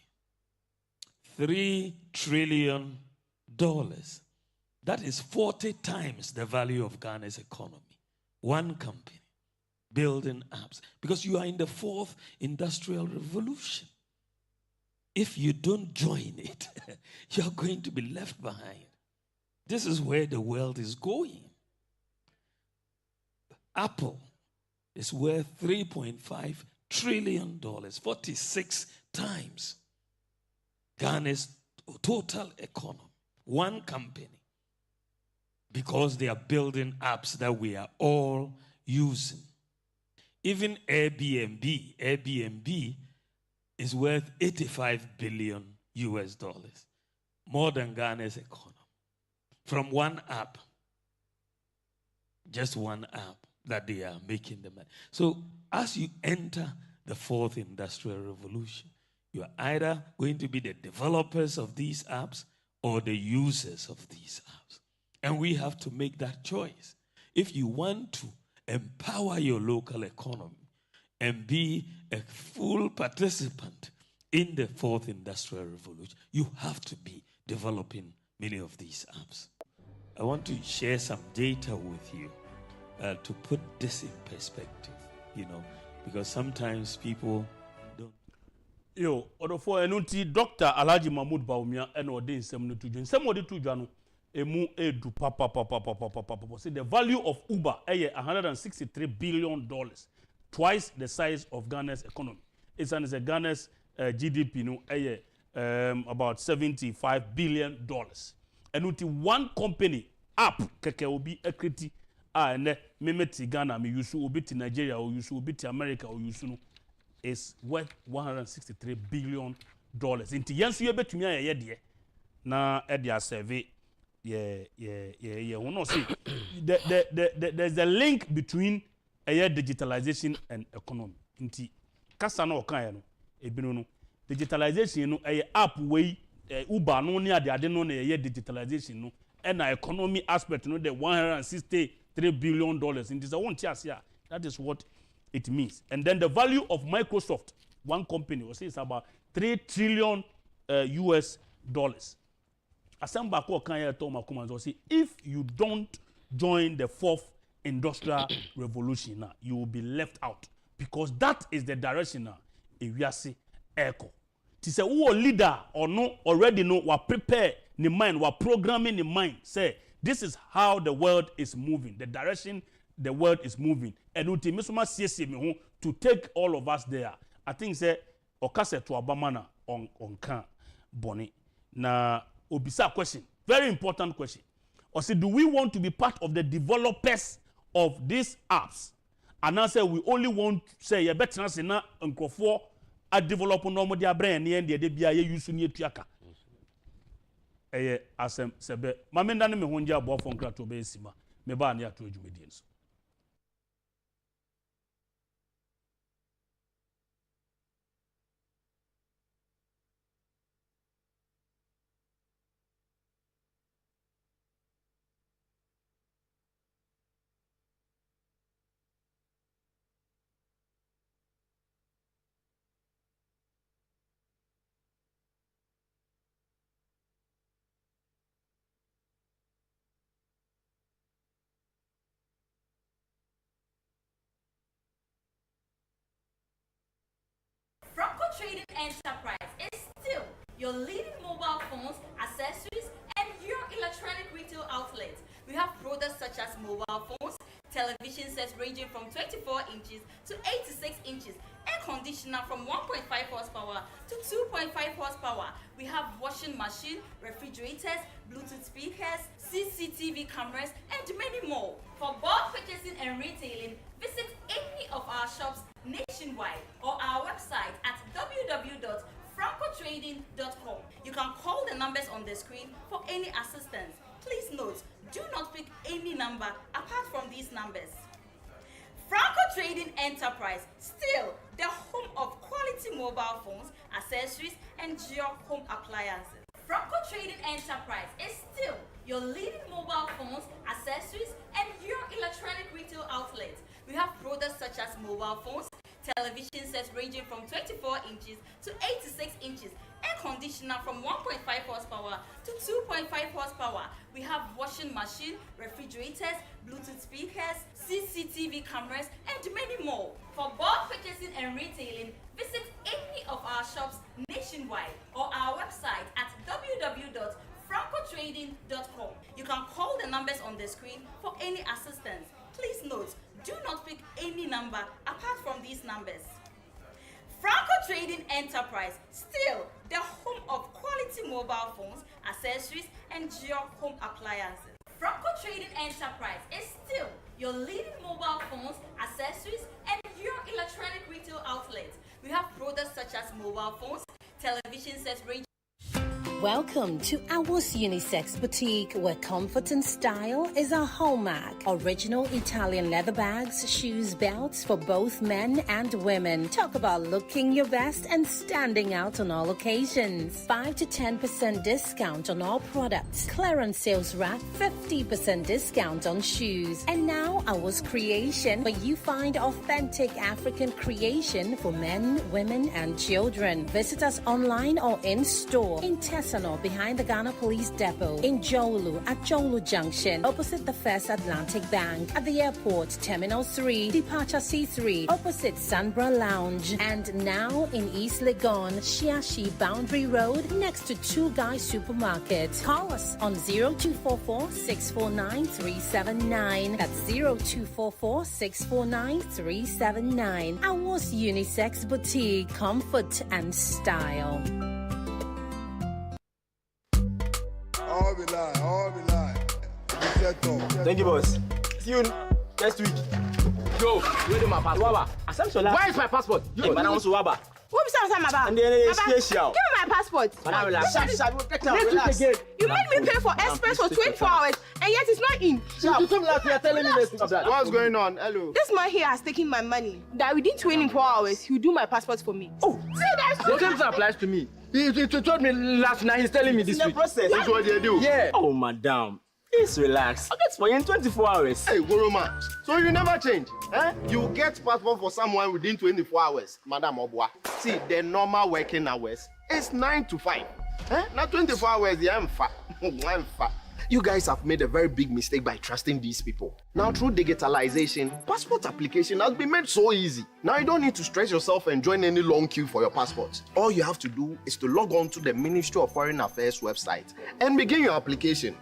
$3 trillion. That is 40 times the value of Ghana's economy. One company building apps. Because you are in the fourth industrial revolution. If you don't join it, you're going to be left behind. This is where the world is going. Apple is worth $3.5 trillion, 46 times Ghana's total economy. One company. Because they are building apps that we are all using. Even Airbnb is worth $85 billion US dollars, more than Ghana's economy. From one app, just one app that they are making the money. So as you enter the fourth industrial revolution, you are either going to be the developers of these apps or the users of these apps. And we have to make that choice. If you want to empower your local economy and be a full participant in the fourth industrial revolution, you have to be developing many of these apps. I want to share some data with you to put this in perspective, because sometimes people don't. Odofo enunti Dr. Alhaji Mahmoud Bawumia eno ode nsem no tudwan. Nsem ode tudwan no emu edu papa. See the value of Uber $163 billion, twice the size of Ghana's economy. It's Ghana's GDP about $75 billion. And one company app keke obi equity ene memeti Ghana me use obi ti Nigeria or use obi ti America or use no is worth $163 billion. Inti yensu ye betumi aye de na e dia survey we no see there's a link between digitalization and economy. Inti kasa na okan no ebinu no digitalization no app way Uber no ne ade no na digitalization no and economy aspect no the $163 billion. It is a one tier. That is what it means. And then the value of Microsoft, one company, or say it's about $3 trillion US dollars. Asamba ko kan ya to makumanzo say if you don't join the fourth industrial revolution now, you will be left out because that is the direction now. Ewiase echo. Ti say who leader or no already know what prepare the mind, what programming the mind. Say this is how the world is moving, the direction the world is moving. And ultimately to take all of us there. I think say okase to abamana on kan boni. Na obisa question, very important question. Or say, do we want to be part of the developers of these apps? And I say we only want say you better say na nkrofo a develop normal dia brain ne de bia ye use ni atuaka. Asem sebe mamenda ne me honje abo fon krato be sima me ba na ato adwumedi nso. Trading Enterprise is still your leading mobile phones, accessories, and your electronic retail outlet. We have products such as mobile phones, television sets ranging from 24 inches to 86 inches, air conditioner from 1.5 horsepower to 2.5 horsepower. We have washing machine, refrigerators, Bluetooth speakers, CCTV cameras, and many more. For bulk purchasing and retailing, visit any of our shops nationwide or our website at www.francotrading.com. You can call the numbers on the screen for any assistance. Please note, do not pick any number apart from these numbers. Franco Trading Enterprise, still the home of quality mobile phones, accessories, and your home appliances. Franco Trading Enterprise is still your leading mobile phones, accessories, and your electronic retail outlet. We have products such as mobile phones, television sets ranging from 24 inches to 86 inches, air conditioner from 1.5 horsepower to 2.5 horsepower. We have washing machine, refrigerators, Bluetooth speakers, CCTV cameras, and many more. For bulk purchasing and retailing, visit any of our shops nationwide or our website at www.francotrading.com. You can call the numbers on the screen for any assistance. Please note, do not pick any number apart from these numbers. Franco Trading Enterprise, still the home of quality mobile phones, accessories, and your home appliances. Franco Trading Enterprise is still your leading mobile phones, accessories, and your electronic retail outlet. We have products such as mobile phones, television sets ranging. Welcome to Agyapong's Unisex Boutique, where comfort and style is our hallmark. Original Italian leather bags, shoes, belts for both men and women. Talk about looking your best and standing out on all occasions. 5 to 10% discount on all products. Clearance sales rack, 50% discount on shoes. And now Agyapong's Creation, where you find authentic African creation for men, women, and children. Visit us online or in store. In behind the Ghana Police Depot, in Jolu at Jolu Junction, opposite the First Atlantic Bank, at the airport, Terminal 3, Departure C3, opposite Sunbra Lounge, and now in East Legon, Shiashi Boundary Road, next to Two Guys Supermarket. Call us on 0244 649 379. That's 0244 649 379. Agyapong's Unisex Boutique, comfort and style. All be lie. Thank you, boss. See you next week. Yo, where is my passport? Where is my passport? Hey, Madam Waba. What is that? And then it's special. Give me my passport. Madam, relax. Relax. You made me pay for express for 24 hours and yet it's not in. You come last year telling me this. What's going on? Hello. This man here has taken my money. That within 24 hours, he'll do my passport for me. Oh, see, that's the same thing applies to me. He told me last night, he's telling me this week. Process. That's what they do. Yeah. Oh, madam. Please relax. I'll get for you in 24 hours. Hey, Goroma. So you never change, eh? You get passport for someone within 24 hours, Madam Obwa. See, the normal working hours is 9 to 5. Eh? Not 24 hours, yeah, I'm fat. I'm fat. You guys have made a very big mistake by trusting these people. Now, through digitalization, passport application has been made so easy. Now, you don't need to stress yourself and join any long queue for your passport. All you have to do is to log on to the Ministry of Foreign Affairs website and begin your application.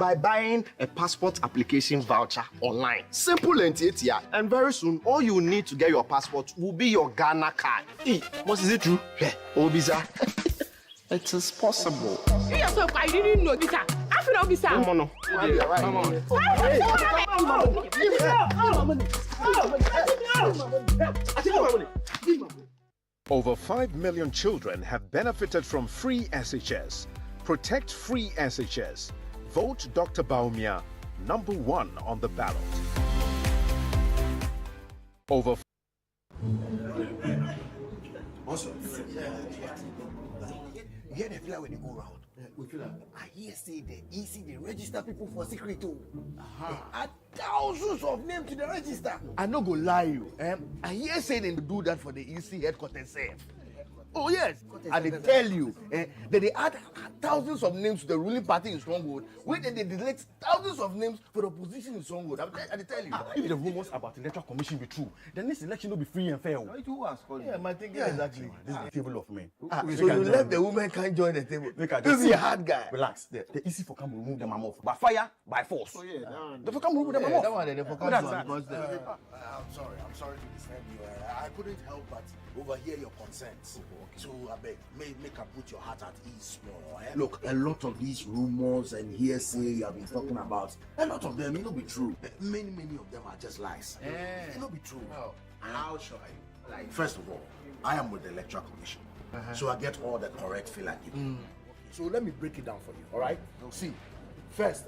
By buying a passport application voucher online. Simple and easy. And very soon, all you need to get your passport will be your Ghana card. What is it true? Yeah, Obisa. It is possible. Yes, so I didn't know this. I feel like this. Come on, Over 5 million children have benefited from free SHS. Protect free SHS. Vote Dr. Baumia, #1 on the ballot. Over. Also, get a fly when you go around. I hear say the EC they register people for secret too. Add thousands of names to the register. I no go lie you. I hear say they do that for the EC headquarters. Oh yes, and they tell you that they add thousands of names to the ruling party in Stronghold, where they delete thousands of names for the opposition in Stronghold. I tell you. If the rumors about the Electoral Commission be true, then this election will be free and fair. Yeah, my thinking is actually this is the table of men. So you left the woman can't join the table. This is a hard guy. Relax. The easy for come remove them off by fire, by force. Oh yeah, they for come remove them off. That one they for come I'm sorry to disturb you. I couldn't help but overhear your concerns. So I beg, make her put your heart at ease more. Look, a lot of these rumors and hearsay you have been talking about, a lot of them may not be true. Many of them are just lies. They may not be true. How should I? First of all, I am with the Electoral Commission, so I get all the correct feel and give. So let me break it down for you. All right? See, first,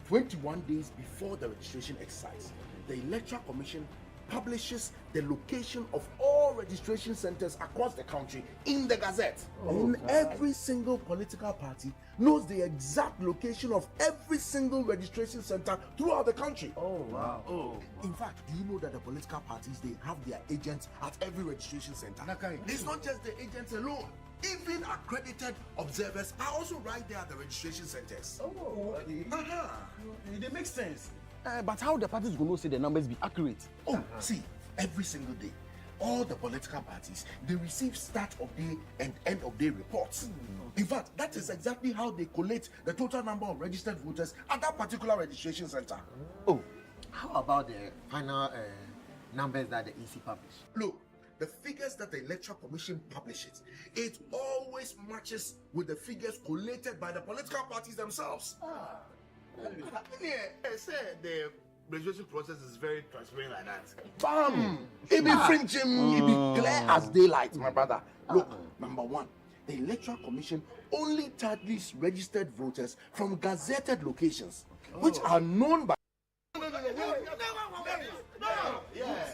21 days before the registration exercise, the Electoral Commission publishes the location of all registration centers across the country in the Gazette. And every single political party knows the exact location of every single registration center throughout the country. Oh wow. In fact, do you know that the political parties, they have their agents at every registration center? It's not just the agents alone. Even accredited observers are also right there at the registration centers. It makes sense. But how the parties going to say the numbers be accurate? See, every single day, all the political parties, they receive start of day and end of day reports. In fact, that is exactly how they collate the total number of registered voters at that particular registration center. How about the final numbers that the EC publish? Look, the figures that the Electoral Commission publishes, it always matches with the figures collated by the political parties themselves. The registration process is very transparent like that. Bam! It be fringing, it be clear as daylight, my brother. Look, number one, the Electoral Commission only tallies registered voters from gazetted locations, which are known by.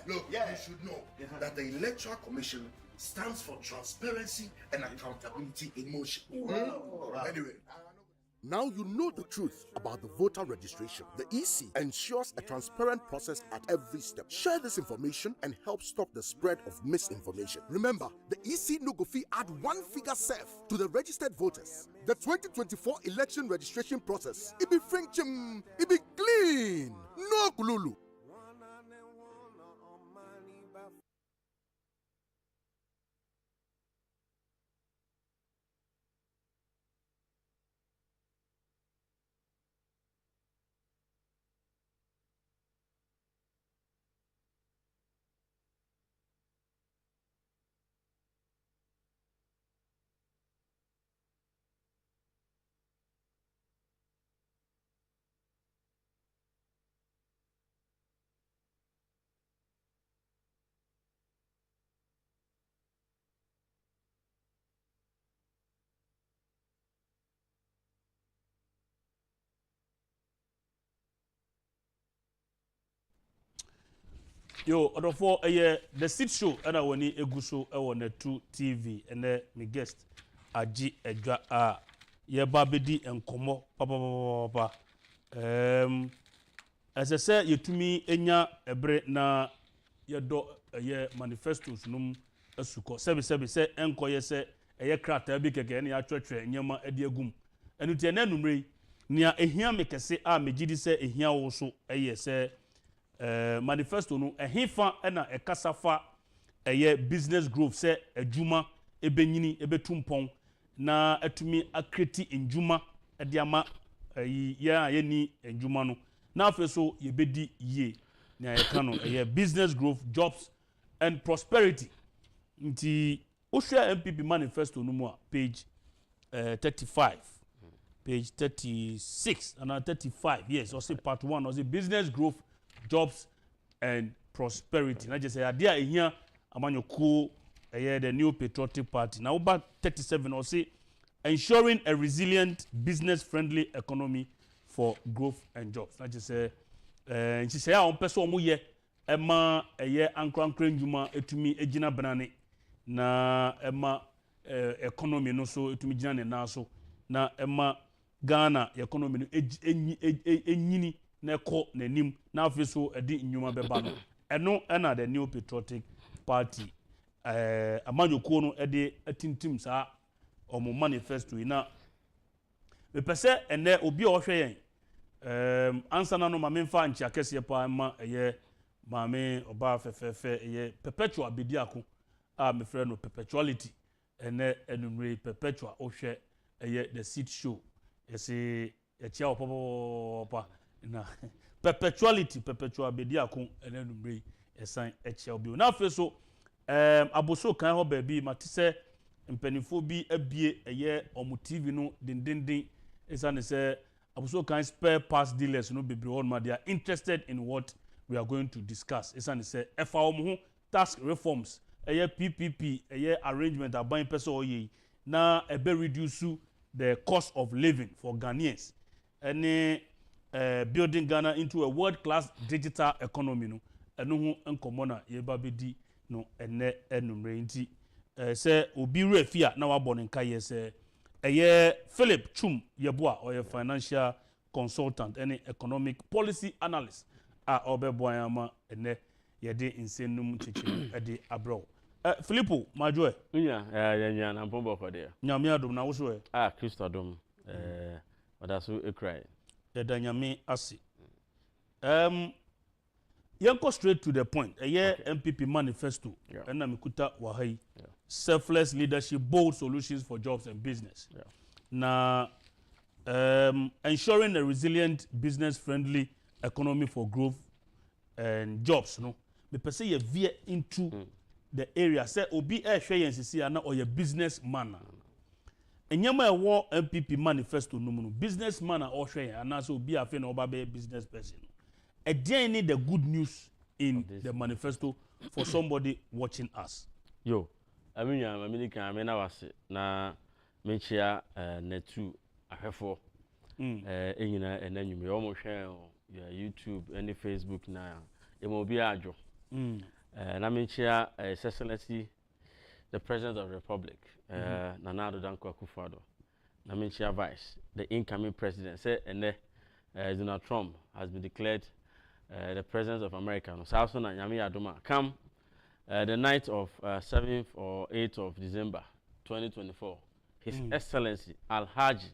Look, you should know that the Electoral Commission stands for transparency and accountability in motion. Anyway. Now you know the truth about the voter registration. The EC ensures a transparent process at every step. Share this information and help stop the spread of misinformation. Remember, the EC no go fit add one figure self to the registered voters. The 2024 election registration process, it be fringing, it be clean, no kululu. Yo, other for the sit show and I want to eguso I want to TV and my guest Agyapong Yeboah bedi enkomo papa as I said, you to me enya ebre na yedo ye manifestos num asuko sebe se enko ye se eye krata bi keke na ya twetwe nyama ade agum enu tie na numre nia ehia mekese a megidi se ehia wo so eye se manifesto no ehifa na ekasafa eye business growth se adwuma ebenyini ebetumpon na atumi akreti njuma ade ama ya ni njuma no na afi so yebedi ye na yeka no eye business growth jobs and prosperity nti ohwe MPP manifesto no mu a page 35 page 36 and 35 yes or say part 1 or say business growth jobs and prosperity na just say ade a ehia amanyoko the new patriotic party now about 37 or say ensuring a resilient business friendly economy for growth and jobs na just say nti say a on person omo ye ema eye ankrankran njuma etumi egina banane na ema economy no so etumi gina ne na so na ema Ghana economy no enyini na ekọ nanim na afi so edi njuma beba no eno na the new patriotic party amanyoko no ede atintim sa omo manifesto na me pese ene obi a ohwe yen ansa na no ma memfa nchi akese pa ma eye maame oba fefefe eye perpetual bediako a me frɛ no perpetuality ene enumre perpetual ohwe eye the seat show yesi etia opopopa na perpetual bediako ene enumre esan etia obi na afi so aboso kan ho ba bi matise mpanifo bi abie eye omu TV no dindindin esane se aboso kan spare parts dealers no bebre on ma they are interested in what we are going to discuss esane se efa omu tax reforms eye PPP eye arrangement aban person oye na ebe reduce the cost of living for Ghanaians and building Ghana into a world class digital economy no eno hu enkomo na yeba bedi no ene enumre nti se obi refia na wabɔ ne nka ye se Philip Twum Yeboah or financial consultant any economic policy analyst a obeboa ama ene yede insenum chichi ede abro Philippo majoe nya na mpombo kode nyame adom na wo so Christo adom wadaso ekrai eda nyame ase Yanko straight to the point. MPP manifesto. And Namikuta Wahai. Selfless leadership, bold solutions for jobs and business. Now, ensuring a resilient, business-friendly economy for growth and jobs. No, me per se you veer into the area. Say obi share or your business man. And yama war MPP manifesto no business man or share and also be a fan or business person. Again, need the good news in the manifesto for somebody watching us. Yo, I mean, I was na menchia netu ahefo enyina and then you may almost share YouTube and Facebook na emobi ajo na menchia excellency the president of the republic Nana Danko Akufo-Addo na menchia vice the incoming president say and Donald Trump has been declared the president of America. South and Yami Adoma come the night of 7th or 8th of December 2024. His Excellency Alhaji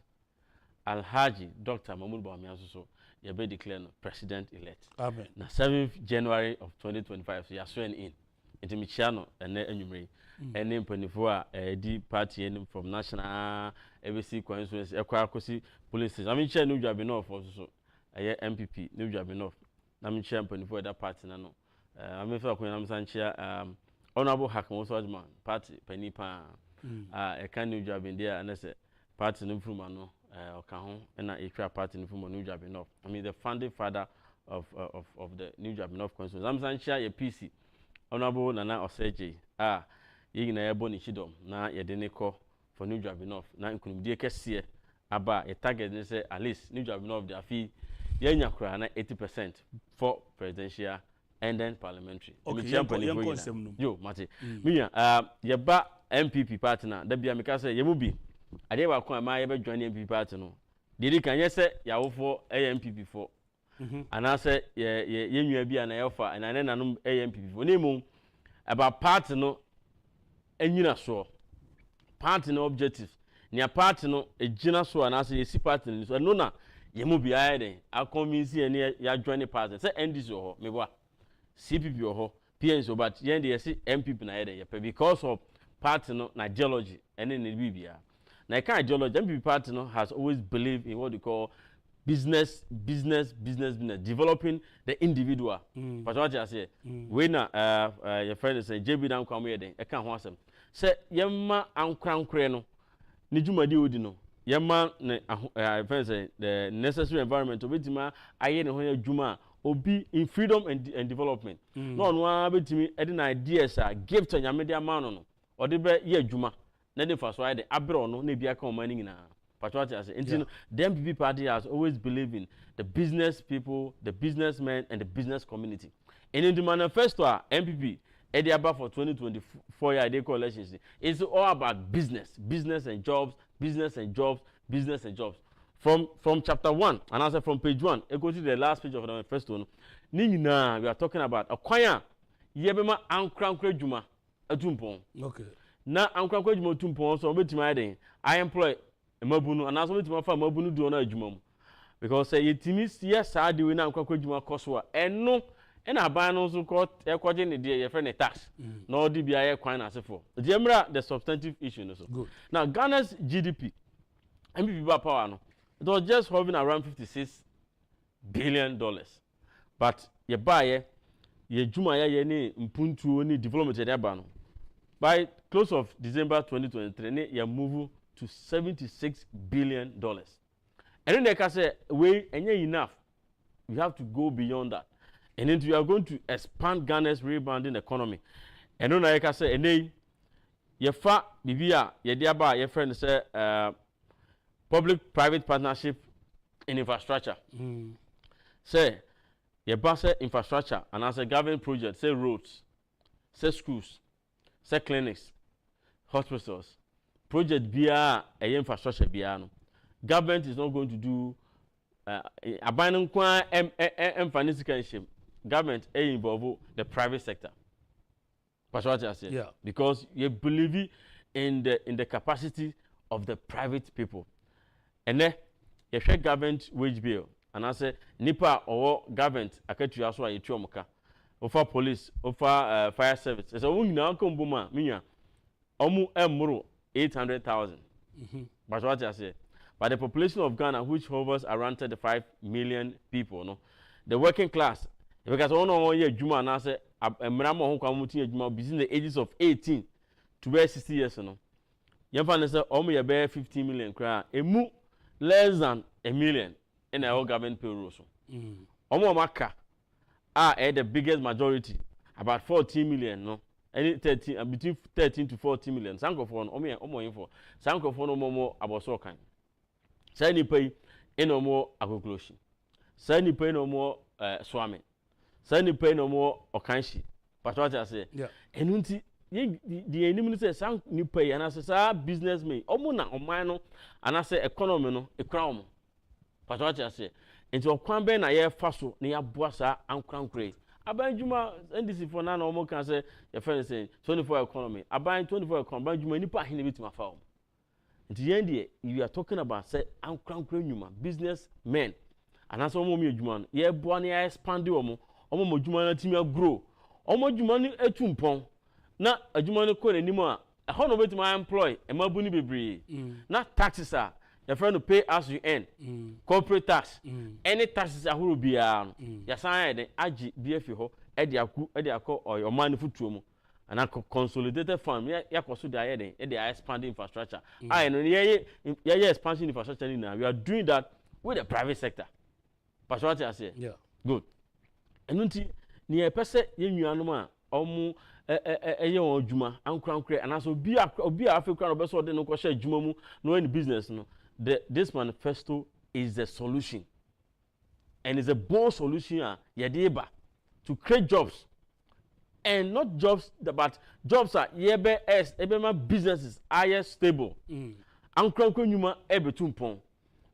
Dr. Mahmoud Bawumia so be declared president-elect. Amen. Na 7th January of 2025, so you are sworn in. Into Michiano and Enumerate. And then Penifua, D party from national ABC constituency, Ekwakosi police. I mean, New job enough also. MPP, New job enough. Na me champion for that party na no me feel ko na sanchia honorable Hakim Oswaldman party panipa e kan new job in there and say party no from no oka ho na e twa party no from new job enough. I mean the founding father of the new job enough constituency. I'm sanchia ye PC honorable Nana Oseje ye na ye boni chidom na ye de ne ko for new job enough na nkunimdie kese aba e target ne say at least new job enough their fee yenya kura na 80% for presidential and then parliamentary. Okay, yo mate minya yeba MPP party na da bia meka say yemubi ade wa kwa ma yeba join MPP party no Didi can you say ya for AMPP for and I say ye be an alpha and I know AMPP for name about party no enyina so party no objectives near party no a gina so and I say see party so no na ye mo be aye I convince ye ya join the party say NDC ho me boa CPP ho PNC but ye dey see MPP na ye because of party no na ideology and in the bibia na kind ideology MPP party no has always believed in what they call business, developing the individual. But what I say, when your friend is saying, JB down come here, then I can't want them. Say, Yamma and Crown Crano, Nijuma Diodino, Yamma, the necessary environment to Vitima, I ain't Juma, or be in freedom and development. No one bit to me, an idea, sir, give to Yamedia Manono, or the be ye Juma, Nedi for so I the Abrono, Nebia come mining in a. But what I say, the MPP party has always believed in the business people, the businessmen, and the business community. And in the manifesto, MPP, Ediaba for 2024 year coalition, it's all about business and jobs, business and jobs, business and jobs. From chapter 1, and I said from page 1, it goes to the last page of the manifesto. Nina, we are talking about a choir, Yebema Ankran Juma, a tumpon. Okay. Now, Ankran Juma tumpon, so with my I employ. Mabunu and also to my Mabunu do na jumum because say yetimis yes I do na nkwa juma koswa eno and I buy no so called according to your friend tax no di bia ye kwan asefo the substantive issue no so good. Now Ghana's GDP MPP power no it was just hovering around $56 billion, but ye buy ye juma ye ni mpuntu ni development ye ba no by close of December 2023 ye move to $76 billion. And then they can say, wait, and enough. We have to go beyond that. And then we are going to expand Ghana's rebounding economy. And then I can say, and then your fa bibia, your dear your friend say, public-private partnership in infrastructure. Say, your bus infrastructure, and as a government project, say roads, say schools, say clinics, hospitals. Project BIA a infrastructure BIA no. Government is not going to do abandon financial government involve the private sector. That's what I say. Yeah. Because you believe in the capacity of the private people. And then you share government wage bill and I say nipa or government akatu aso a yetu omuka. Over police, over fire service. So we now come buma minya. Omu emuro 800,000. But what I say, but the population of Ghana, which hovers around 35 million people, no, the working class, because one year Juma and I say, between the ages of 18 to 60 years, no, young man say, almost about 15 million cry, less than a million in our government payroll. Maka are the biggest majority, about 14 million, no. Any 13 between 13 to 40 million. Sankophone, info. Sankophone no more about so kind. Sani pay no more agriculture. Sani pay no more swami. Sani pay no more okanshi. But what I say, yeah. And unti the enemy say sang ni pay and I say businessman. Omuna omano and I say economy no a crown. But what I say, into a kwambe na ye faso ni abuasa and crown grade. Abanjuma NDC for now no can say your friend saying 24 economy. Aban 24 economy. Abanjuma nipa hini bit my farm. At the end here, you are talking about say I'm crown business men. And that's all me juma. Ye boani I expand omo. Omo juma na team grow. Omo juma ni etumpon. Na juma ni ko animo a. How no bit my employ e mabuni bebre. Na taxes are your friend to pay as you earn. Corporate tax. Any taxes are who be ya sign the agi BF ho e de akọ or your money futuo mu. And a consolidated fund ya koso dey here then they are expanding infrastructure. I know ye expansion infrastructure now. We are doing that with the private sector. But what I say? Yeah. Good. And nti ni e pese ye nuanom a omu eye won adwuma ankran and also obi African obeso de no ko share adwuma mu no any business no. This manifesto is the solution. And it's a bold solution to create jobs. And not jobs, but jobs are businesses are stable. Ankran nyuma ebetumpon.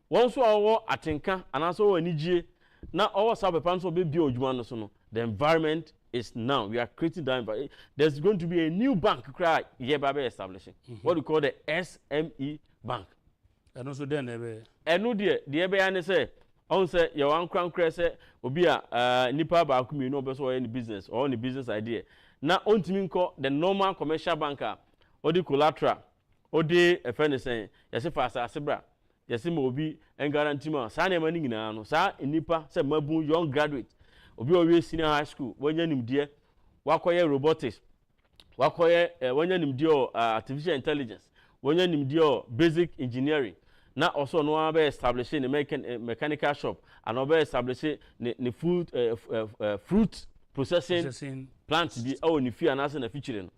once our atenka and also anije na our sabepan so be odwuma no so no the environment is now we are creating that environment. There's going to be a new bank cry Yeboah establishing what we call the SME bank and also then eno de ebe ya ne say on say your one crown say obi a nipa ba ku mi no be so any business or any business idea na ontimi nko the normal commercial banker or the collateral or the friend say yesi fa asase bra yesi ma obi en guarantee ma sa na ma ni nyina no sa nipa say mabu young graduate obi o we senior high school wanya nimdie wakoye robotics wakoye wanya nimdie artificial intelligence wanya nimdie basic engineering na also no one be establishing a mechanical shop and no be establishing the food fruit processing plant bi o ni fi anase na feature no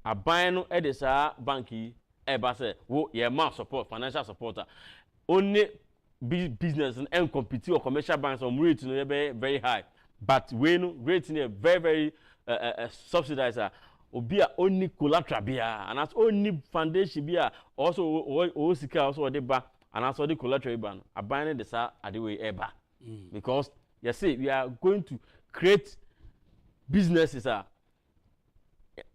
aban no e de sa banki e ba say wo ye ma support financial supporter only business and compete or commercial banks on rate no be very high but we no rate no very subsidizer obi a only collateral bia and as only foundation bia also o sika also de ba and also the collateral ban aban de sa adewe eba because you see we are going to create businesses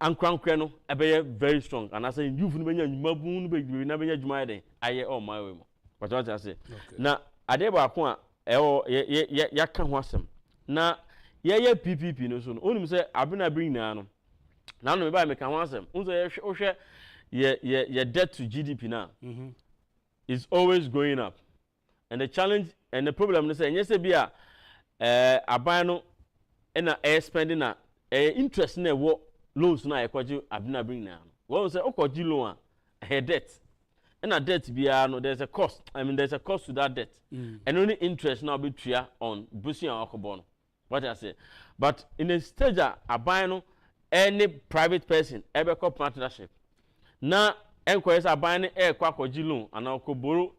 ankwankwe no ebe very strong and as youth no benya nyumabu no be na benya djuma den aye all my way mo but what I say na ade ba ko a ya ka ho asem na ye PPP no so no onim say abena bring na no na no me ba me ka ho asem unso ye hwe ye debt to GDP now is always going up and the challenge and the problem is say yes be a aban no na spending na interest na wo loans na ekwaji abena bring na no we say okwaji loan a debt and a debt bia no there's a cost there's a cost to that debt and only interest now be tria on busia akobo what I say but in a stage aban no any private person ebe co partnership na enquires aban e kwa kwaji loan and akoboro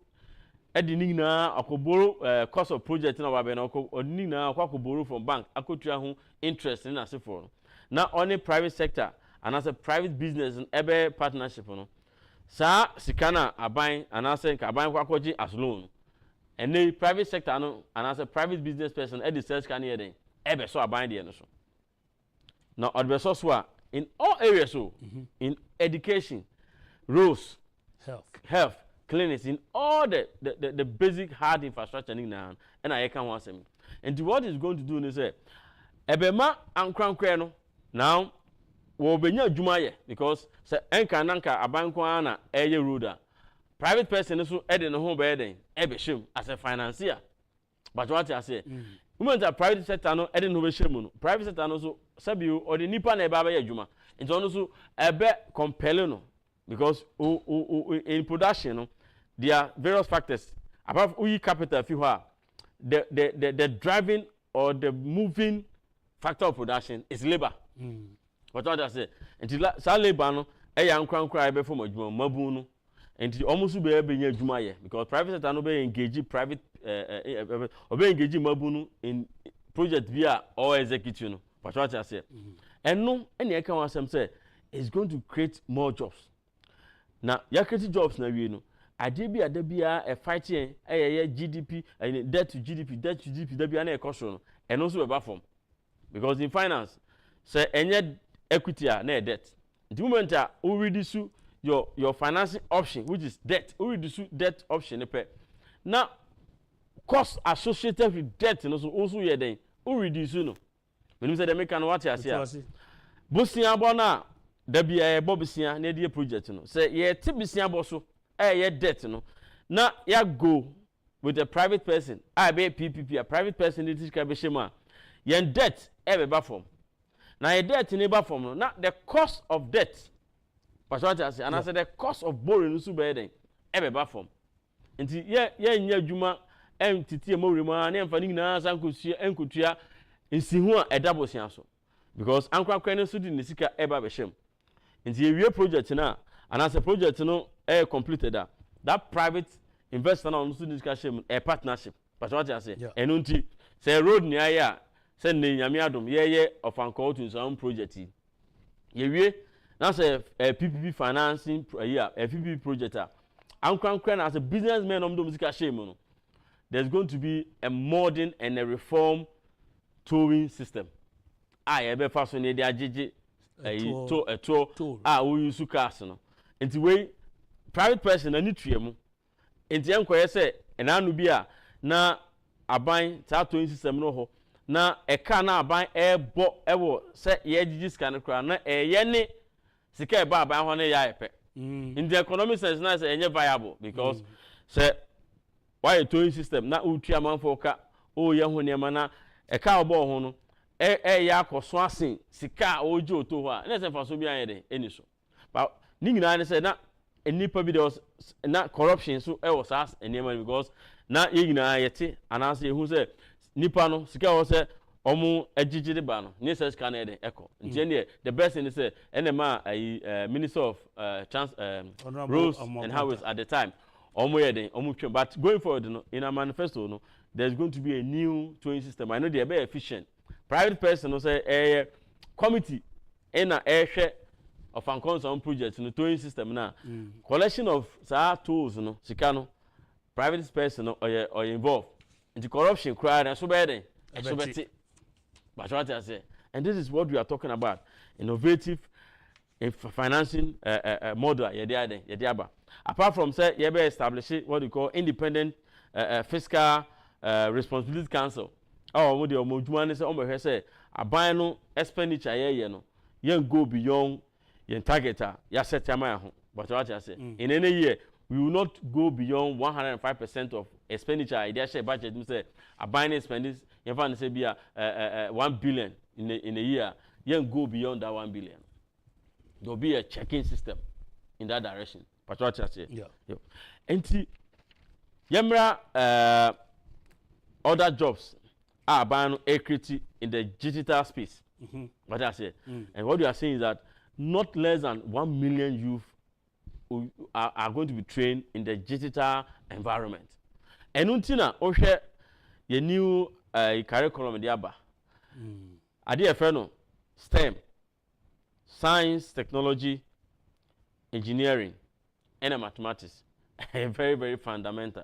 edi nina akoboro cost of project na wabe na odini na akoboro from bank akotua ho interest na asefo na only private sector and as a private business and ebe partnership no sa sikana aban and as a aban kwakoji as loan and the private sector no and as a private business person edi sales can here den ebe so aban there no so now odbeso so in all areas so in education roads health clinics in all the basic hard infrastructure now and I can want them and what is going to do is say ebema ankwankwe no now wo benya adwuma ye because say enka nanka abanko ana eye road private person so e de no ho be den e be shem as a financier but what I say women that private sector no e de no be shem no private sector no so sabi o de nipa na e ba ye adwuma nti ono so e be compel no because in production no there are various factors apart from capital fi ho the driving or the moving factor of production is labor what I say until sa labor no e ya nkwankwa e be from adwuma mabu no until almost be nya adwuma ye because private sector no be engage private be engage mabu no in project via or executive no what I say and no any e kan wasem say is going to create more jobs now ya create jobs na wie no ade bia e fighting e GDP and debt to GDP da bia na e cost no and also be form because in finance say any equity na debt the moment you reduce your financing option which is debt you reduce debt option pay now cost associated with debt no so also you then you reduce no when you say the make an what you say bosia bona da bia bosia na dey project no say ye tibisia boso ye debt no na ya go with a private person I be PPP a private person it is ka be shema yen debt e be ba form now a debt in neighbor form now the cost of debt but what I say and I say the cost of borrowing so be den e be ba form nti ye nya adwuma entiti mo rema na emfa ni na sankosia enkotua nsihu a edabosia so because ankwakwa ne so di ne sika e ba be shem nti ye wie project na and as a project no e completed that private investor na on so di sika shem a partnership but what I say enunti say road ni aya send the nyame adom ye of anko to some project ye wie na say PPP financing a PPP project ankwankwa na as a businessman om do music shame no there's going to be a modern and a reform towing system. Ebe fa so ne de agege toll we use cars no. Enti we private person ani tuemu. Enti enkoye se enanu bi a na aban ta towing system no ho na eka na aban ebo ewo se ye agege scan kra na eye ne sika eba aban ho na ya epe. In the economic sense na say enye viable because say why a towing system na utu amanfo ka o ye ho ne ma na eka obo ho no ya koso asin sika oje oto ho a na se faso bi anyede eni so but ni nyina ne say na enipa bi there was na corruption so was as enema because na ye nyina yete anase ye hu say nipa no sika wo say omu agigide ba no ni say sika na ede eko nti the best thing is say enema minister of roads and highways at the time omu yede omu twa but going forward no in a manifesto no there's going to be a new towing system. I know they are very efficient. Private person no say a committee in a air of some projects in the towing system now. Collection of tools no sikano private person or involved in the corruption crowd and so bad. But what I say, and this is what we are talking about: innovative financing model. Apart from say you be establishing what you call independent fiscal responsibility council. Oh, what the omojuma say omo say aban no expenditure ye no yen go beyond yen target ya set yama ho. But what I say, in any year we will not go beyond 105% of expenditure. Idea share budget me say aban spending yen fan say be 1 billion in a year. Yen go beyond that 1 billion. There will be a checking system in that direction. But what I say, yeah. Enti yemra other jobs are ban equity in the digital space. What I say, and what you are saying is that not less than 1 million youth are going to be trained in the digital environment. And untina oshe the new curriculum diaba. Adi efeno STEM, science, technology, engineering, and mathematics. Very, very fundamental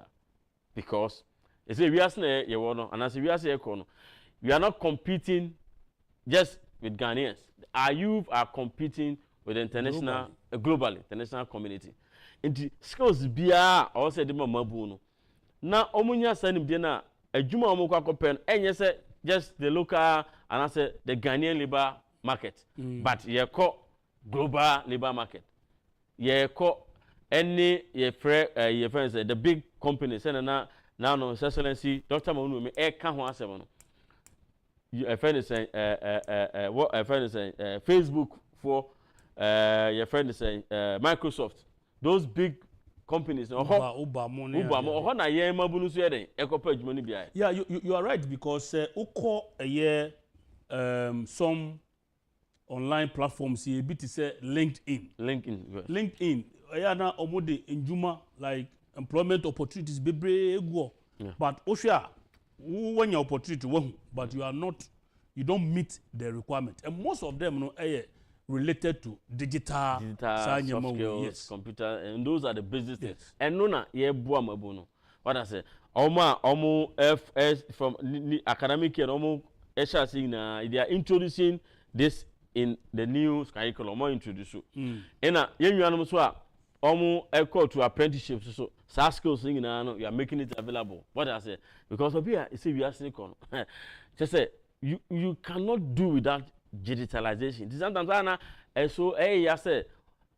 because you see, we are saying and as we are saying, we are not competing just with Ghanaians. Our youth are competing with the international, globally, international community. And the skills biya also the mabuno. Na omunya sanim dena ejuma omukwa kopen enye just the local and I say the Ghanaian labor market, but ye ko global labor market. Ye ko any ye friends the big companies and now no excellency Dr. Mahunu me can ho asem no. Your friend is saying what a friend is saying Facebook for your friend is saying Microsoft. Those big companies yeah, you are right because some online platforms here bit say LinkedIn na omode injuma like employment opportunities bebre ego but osha when your opportunity but you don't meet the requirement and most of them related to digital skills, yes. Computer, and those are the business things. And nona Yeboah mabuno. What I say, Omo FS from academic year, Omo HRC they are introducing this in the new curriculum. Omo introduce you. Ena yenu anumswa Omo equal to apprenticeships. So SaaS skills you are making it available. What I say, because of here, you see we are silicon. Just say you cannot do without digitalization. Sometimes so I say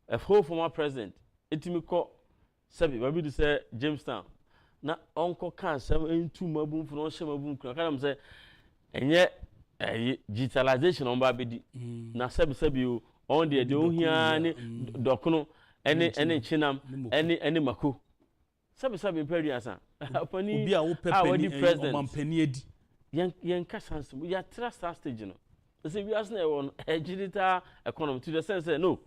a whole former president etimiko sabi baby to say Jamestown na uncle can 72 mabum for no shemabum kan say enye digitalization on babedi na sabi on the ohia ni dokono ene chinam ene mako sabi imperial asa opani obi a wo pepe ni omampani edi yen kasanso ya trust stage no. See, we are on a digital economy to the sense that no.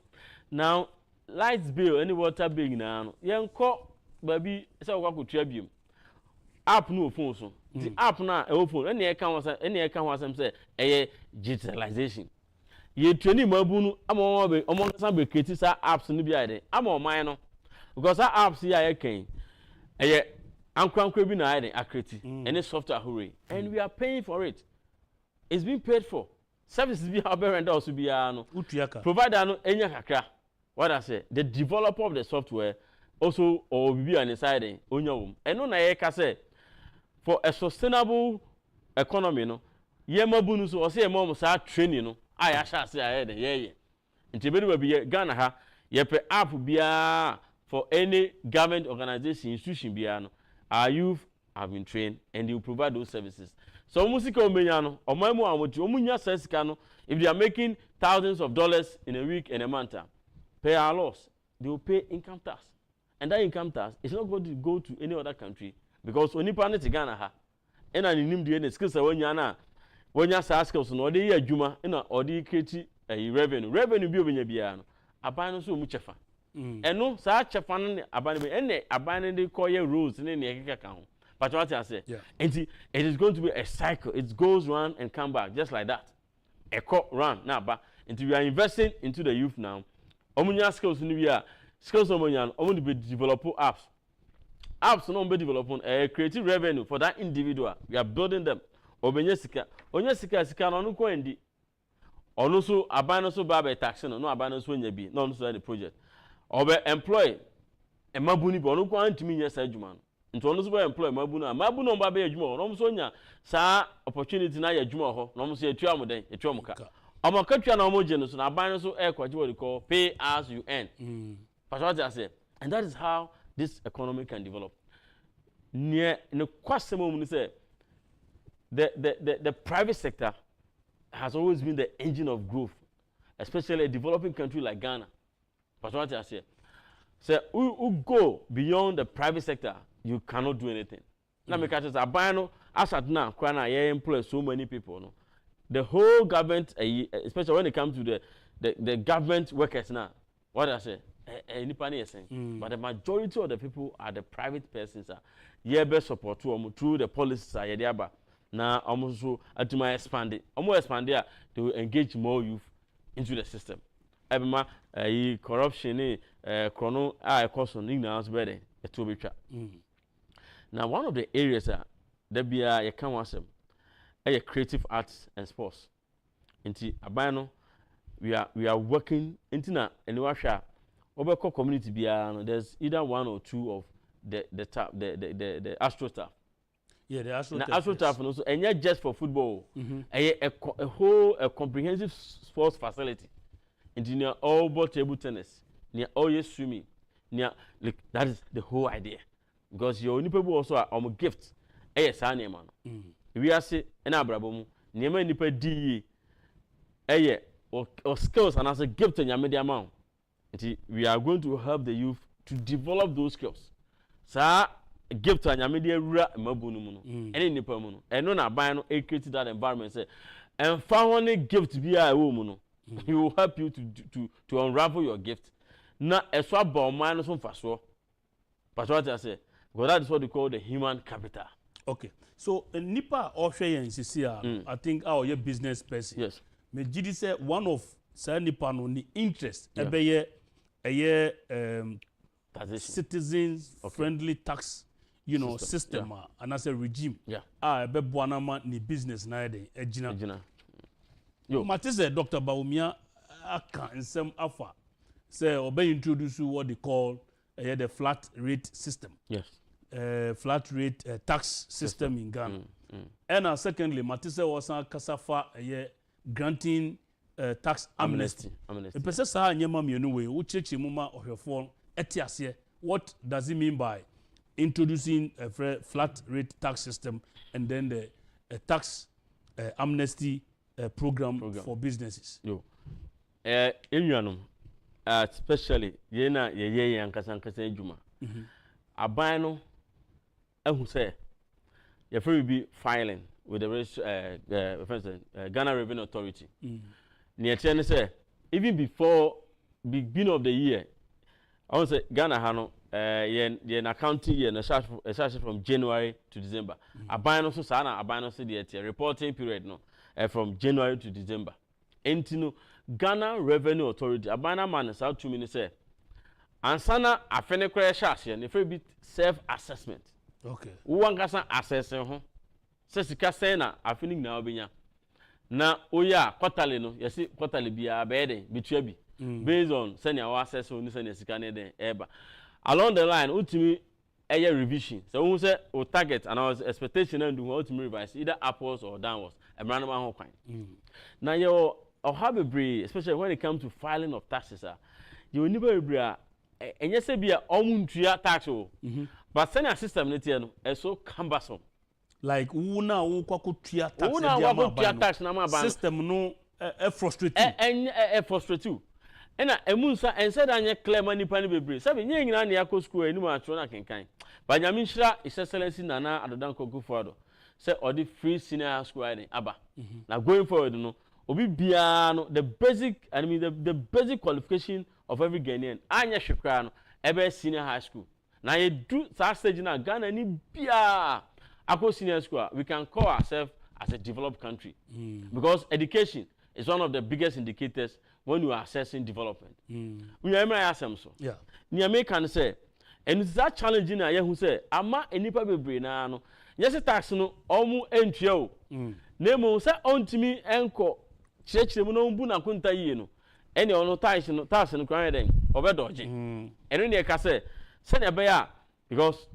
Now, lights bill, any water bill now, young call baby, so what could you app no phone so the app now a phone any account was say a digitalization. Ye training mabunu among some creative apps in the idea. I'm on mine because our apps here came a Ankwankwe bi na ayɛ akreti any software hurry and we are paying for it. It's being paid for. Services be how better and also be no provider no enya kakra. What I say, the developer of the software also or be an inside onya and no na yeka say for a sustainable economy no ye mabunu so or say mom sa training no I sha say ahead ye nti be be Ghana ha ye pe app bia for any government organization institution bia no our youth have been trained and they will provide those services. So musika omenya no omamu amoti omunya sesika no if they are making thousands of dollars in a week and a month pay our loss they will pay income tax and that income tax is not going to go to any other country because onipa ne Ghana ha ena ni nim de ne skills wonya sa skills no ode ye adwuma ena ode create revenue bi obenya bia no aban no so mu chefa eno sa chefa no aban be ene aban ne call ye rules ne ne ekeka ho but what I say and it is going to be a cycle. It goes round and come back just like that. A cut run now but until we are investing into the youth now omunya skills ni we are skills omunya omu be develop apps no be developing creative revenue for that individual. We are building them obenye sika onye sika no ko endi onu so aban no so ba be tax no aban no so nya bi no so the project obe employ e mabuni bi onu ko antimi nya sa adwuma no nti onu so be employ mabunu no ba be adwuma no so nya sa opportunity na ya adwuma ho no so etua moden etua muka amakatua na omoje no so na aban no so kwaje what they call pay as you earn but what I say and that is how this economy can develop near ne kwasemo mu say the private sector has always been the engine of growth, especially a developing country like Ghana. But what I say, who go beyond the private sector, you cannot do anything. Now, because as at now, employ so many people. No? The whole government, especially when it comes to the government workers now, what I say, but the majority of the people are the private persons. Best support through the policies. Now, almost so atuma expand it. To engage more youth into the system. Ebema corruption chrono cost on ignorance better to be trapped. Now, one of the areas that be a can was creative arts and sports. Inti abano we are working into na anywasha over community there's either one or two of the astro staff. Yeah, the Astro staff also, and not just for football. A whole comprehensive sports facility. And near all both table tennis, near all your swimming, near that is the whole idea. Because your only people also are gift. Man. We are say an abrabom, near many people DE, or skills and as a gift in your media amount. We are going to help the youth to develop those skills. Sir, gift and media mabunu any nipa mu no eno na ban no create that environment say and found gift be a wo mu no he will help you to unravel your gift na eso ba o man no so mfaso but what I say because that is what they call the human capital. Okay, so nipa ohwe yen sisi I think our your business person yes me gidi say one of say nipa no ni interest ebe ye citizens friendly tax system and as a regime be buanama ni business na dey ejina yo matise Dr. Bawumia aka nsem afa say obey introduce what they call the flat rate system. Yes. Flat rate tax system in Ghana. And secondly matise was kasafa granting tax amnesty. The person say nyema mienu we wo chechi muma ohwefo etiase what does it mean by introducing a flat rate tax system and then the tax amnesty program for businesses? Yo, especially yena ye ankasa ejuma. Aban no ehu say you free be filing with the Ghana Revenue Authority. Near ten say even before beginning of the year, I want to say Ghana hano yen accounting year na start from January to December. Aban no so sana aban no say the reporting period no from January to December. Entino Ghana Revenue Authority abana man sa 2 minutes say ansana afene kra shashe ne free bit self assessment Okay. Uwankasa assess ho. Se sika sen na afini na obenya. Na oya quarterly no, yesi quarterly bia be den bitua bi. Based on senior our assess on senior sika ne den eba. Along the line, ultimate revision. So who say o target and our expectation and do ultimate revise either upwards or downwards. A random one kind. Now you have a breed, especially when it comes to filing of taxes. You will never be and yes, be a omuntia tax. But senior system is so cumbersome. Like una kwaku tia tax. Una kwaku tia tax na ma ban. System no frustrate. Frustrate you. And emunsa and said anya clear money pani bebre. Sabi nye nyina na yakọ school eni ma atro na kenkan. Ba nyame nhira His Excellency Nana Adodan Akufo-Addo. Say odi free senior school ide aba. Now going forward no obi bia no the basic the basic qualification of every Ghanaian anya hwekra no ebe senior high school. Now you do that stage na Ghana ni bia akọ senior school we can call ourselves as a developed country. Because education is one of the biggest indicators when you are assessing development. We are asem so. Yeah. Ni American say, and it's that challenging na ye who say, ama enipa bebre na no. Yes tax no omu entrio. Nemo say ontimi enko chirechire mu no mbu na kunta yie no. Ene ono tax no kwan den obedoje. Eno ne ka say na be ya because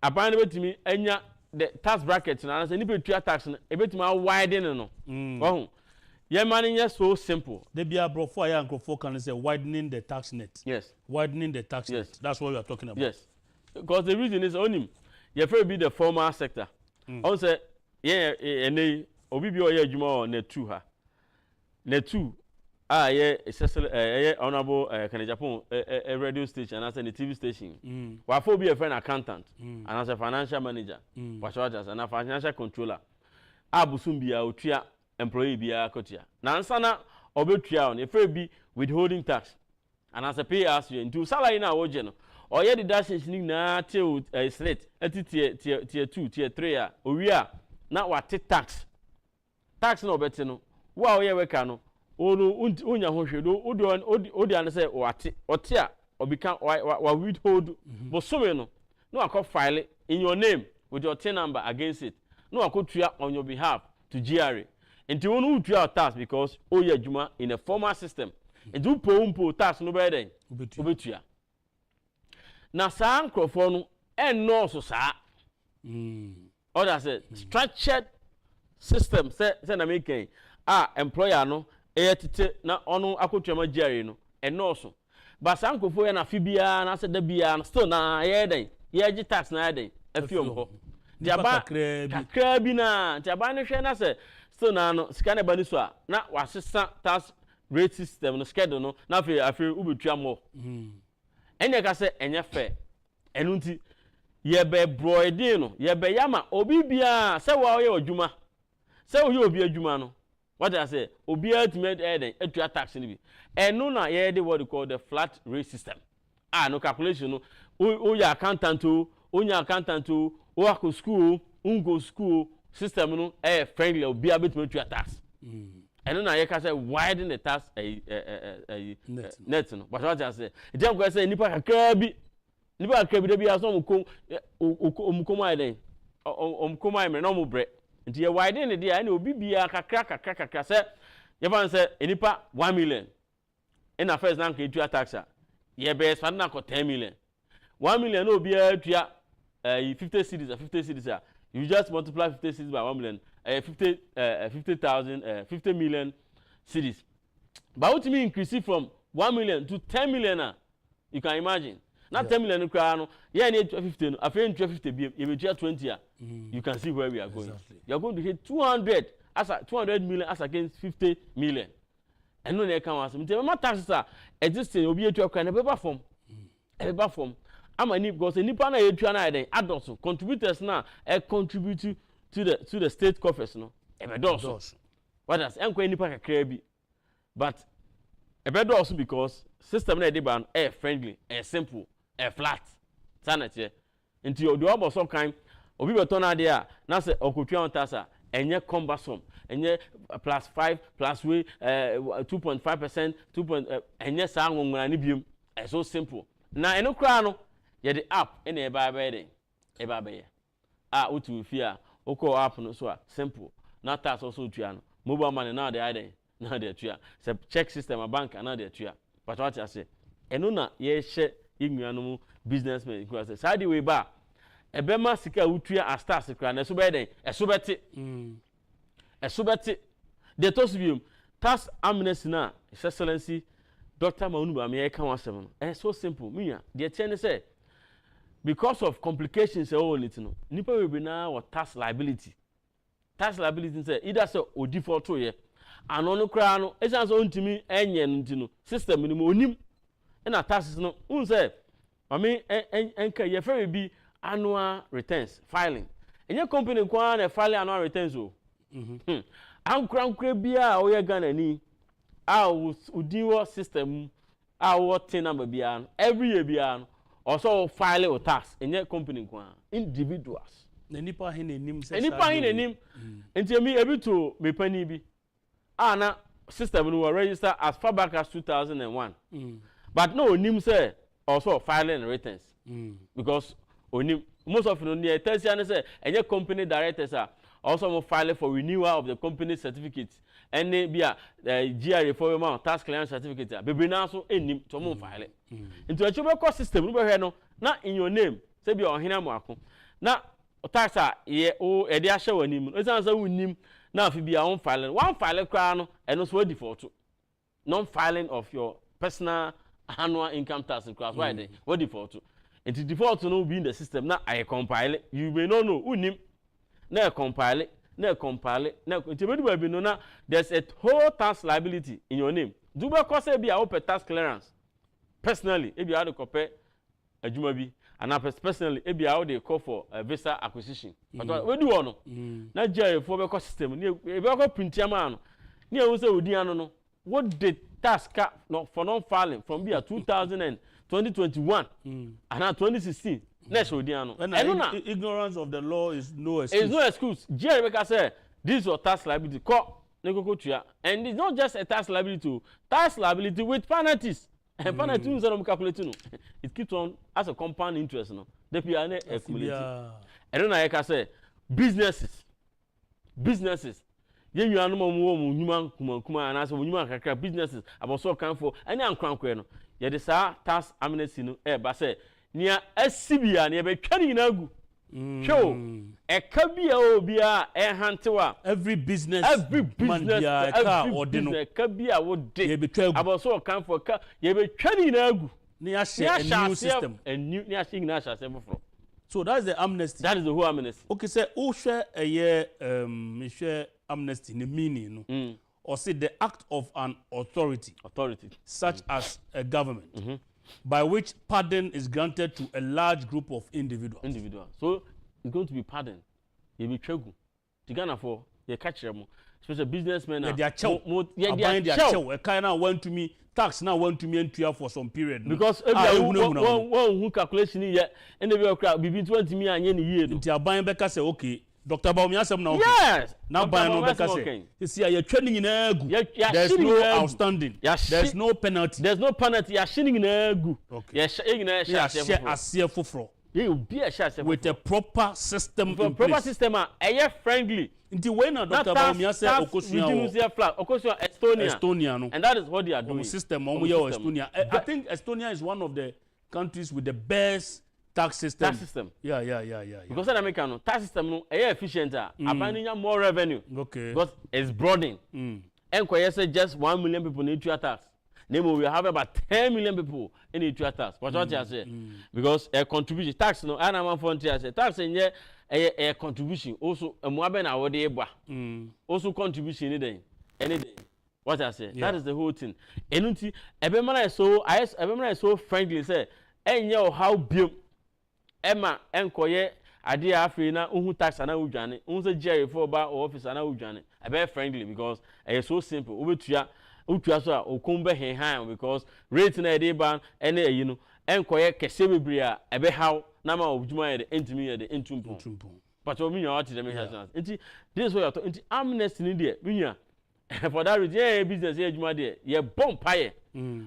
aban no betimi enya the tax bracket na say nipa tua tax no ebetimi widen no. Ohun yeah, man, yes, so simple. They be a bro for and for can say widening the tax net. Yes. Widening the tax net. That's what we are talking about. Yes. Because the reason is only you first be the formal sector. On say yeah, and obi bi oya adwuma on net 2 ha. Net 2 honorable Agyapong a radio station and as a TV station. Wa for be a friend accountant and as a financial manager. And a financial controller. Abusum bia otua employee bia kotia na ansana obetua on efe bi withholding tax and as a pay as you into salary na woje no oye deductions ni na till slate ati tier 2 tier 3 a owia na wate tax na obete no wa oye weka no onu unya ho hwedo odi an say wate ote a obika wa withhold bosome no no akọ file in your name with your tin number against it no akotua on your behalf to GRA. Into one who treat tax because oye juma in a formal system. Into po tax no better ubetua. Na sa nkrofo no no so sa. Other say structured system say na make employer no tete na ono akotua ma GRA no no so. But sa nkrofo ya na fibia na se da bia still na ye den ye gi tax na ye den afiom ho. Diaba kakra bi na diaba no hwe na se so na no scan eba ni so a na wasesa tax rate system no schedule no na afi ubetua mo enye ka se enye fair enunti ye be broide no ye be yama obi bia se wa oye odwuma se oye obi adwuma no what I say obi ultimate eden etua tax ni bi enu na ye dey what they call the flat rate system no calculation no o ya accountant o onya accountant o akọ school ungo school system no friendly obi abetumi tua tax eno na ye ka say widen the tax net no but what I say e dem go say nipa kakra bi de bi aso omkom aiden omkom aime na omobre nti ye widen the dia na obi bia kakra say ye ban say nipa 1 million in a first na ka tua tax ye be expand na ko 10 million 1 million no obi tua 50 cities you just multiply 50 cities by 1 million 50 million cities. But what mean increase it from 1 million to 10 million you can imagine. Not 10 million no yeah need 50 no after 50 be you 20 you can see where we are going. Exactly. You are going to hit 200 million as against 50 million. And no they can ask me my taxes are existing obi etu akwa na paper form ama ni because nipa na etua na den adults contributors na contribute to the state coffers no ebedos what does enkwa nipa kakra bi but ebedos because system na dey ban friendly simple flat sanate nti odo obo so kan obi beto na dey a na se okotua on tasa enye cumbersome enye +5 plus we 2.5% 2. Enye sa ngonwara ni biem so simple na eno kra no ye the app ene eba be dey eba be utu fia oko app no so simple na tax also tua no mobile money now they are now they tua se check system a bank now they tua but what I say eno na ye hye innuanu businessmen ko say side way ba ebema sika utua a stars kra na so be den eso beti de tosbium tax amnesty na his excellency Dr. Mahama me kan wasem no so simple miya de tiene say because of complications all it no nipa we be na what tax liability say either say o default to ye anono kra no esan so ntimi enye ntino system ni mo onim na taxes no un say mami enka ye fe be annual returns filing enye company kwa na file annual returns o ankra bia o ye Ghana ni udinwo system what number bia every year bia also file or tax enye company kwa individuals na nipa hin enim say nipa hin enim enti me ebi to me pani bi na system no register as far back as 2001 but no onim say also filing returns because onim most of no near tertiary say enye company directors are also mo file for renewal of the company certificate any bia GRA for amount tax clearance certificate bebre na so enim to mo file into a chobeko system no be hwe no na in your name say bia ohena mo ako na tax ye o e de ahye wani mu esan say unim na afi bia on file one file kra no eno so default non filing of your personal annual income tax class why dey what default and default no be in the system na I compile you may not know unim na compile intimate be no na there's a whole tax liability in your name do be cause be a open tax clearance personally e be how to compare adwuma bi and personally e be how they call for a visa acquisition but we do one na jere for be cause system e be call print am no na e wo say odi anu no what the tax for non filing from be 2021 and 2016 next odi anu ignorance of the law is no excuse. It's no excuse. Jerry say this is your tax liability. And it's not just a tax liability, tax liability with penalties. And penalties are calculating. It keeps on as a compound interest. No, they be accumulating. I don't know. I can say businesses. You are no more human kuma and as a human businesses about so can for any uncrank. Yeah, this tax amnesty no. But say. Nia SCBA ne be twani na agu show e ka bia obia e hantewa every business ya ka odino e ka bia wo de about so kan for ka ye be twani na agu ni a share a new system ni a share na share for so that's the amnesty that is the whole amnesty okay say o share a year share amnesty ne meaning no or say the act of an authority such as a government by which pardon is granted to a large group of individuals. So it's going to be pardon. You be tregu. Tigana for you catch them. Especially businessmen. They are chow. They are chow. A kind of went to me tax now went to me and for some period. Because one who calculation here and the crowd between 20 me and any year. They are buying back say okay. Dr. Baumia said now. Yes. Now buying no back say. You see, you're training in egu. There's no outstanding. There's no penalty. There's no penalty. You're shooting in egu. Okay. You're share as here for. You be a share with a proper system. With a proper system, friendly. Until when Dr. Baumia said Okosia Estonia no. And that is what they are doing. System Estonia. I think Estonia is one of the countries with the best tax system. Yeah. Because in America, no tax system no efficient. Abaning more revenue. Okay. Because it's broadening. And say just 1 million people need to tax. Name we have about 10 million people in need to tax. But what I say? Because a contribution tax no. And I'm on say tax in here a contribution also a more than our Yeboah. Also contribution anything. What I say? That is the whole thing. Enunti everyone is so friendly say. And you how build Emma enkoye ade afre na uhu tax na udwane unse jerry for ba office na udwane e be friendly because e so simple obetua so a okombe hen because rate na dey ban ene eyi no enkoye kese bebre a e be how na ma objuma ye de entimi ye de entumpo but o minya what dem here enti this way to enti amnesty ni dey minya for that reason business ye adwuma dey ye bomb paye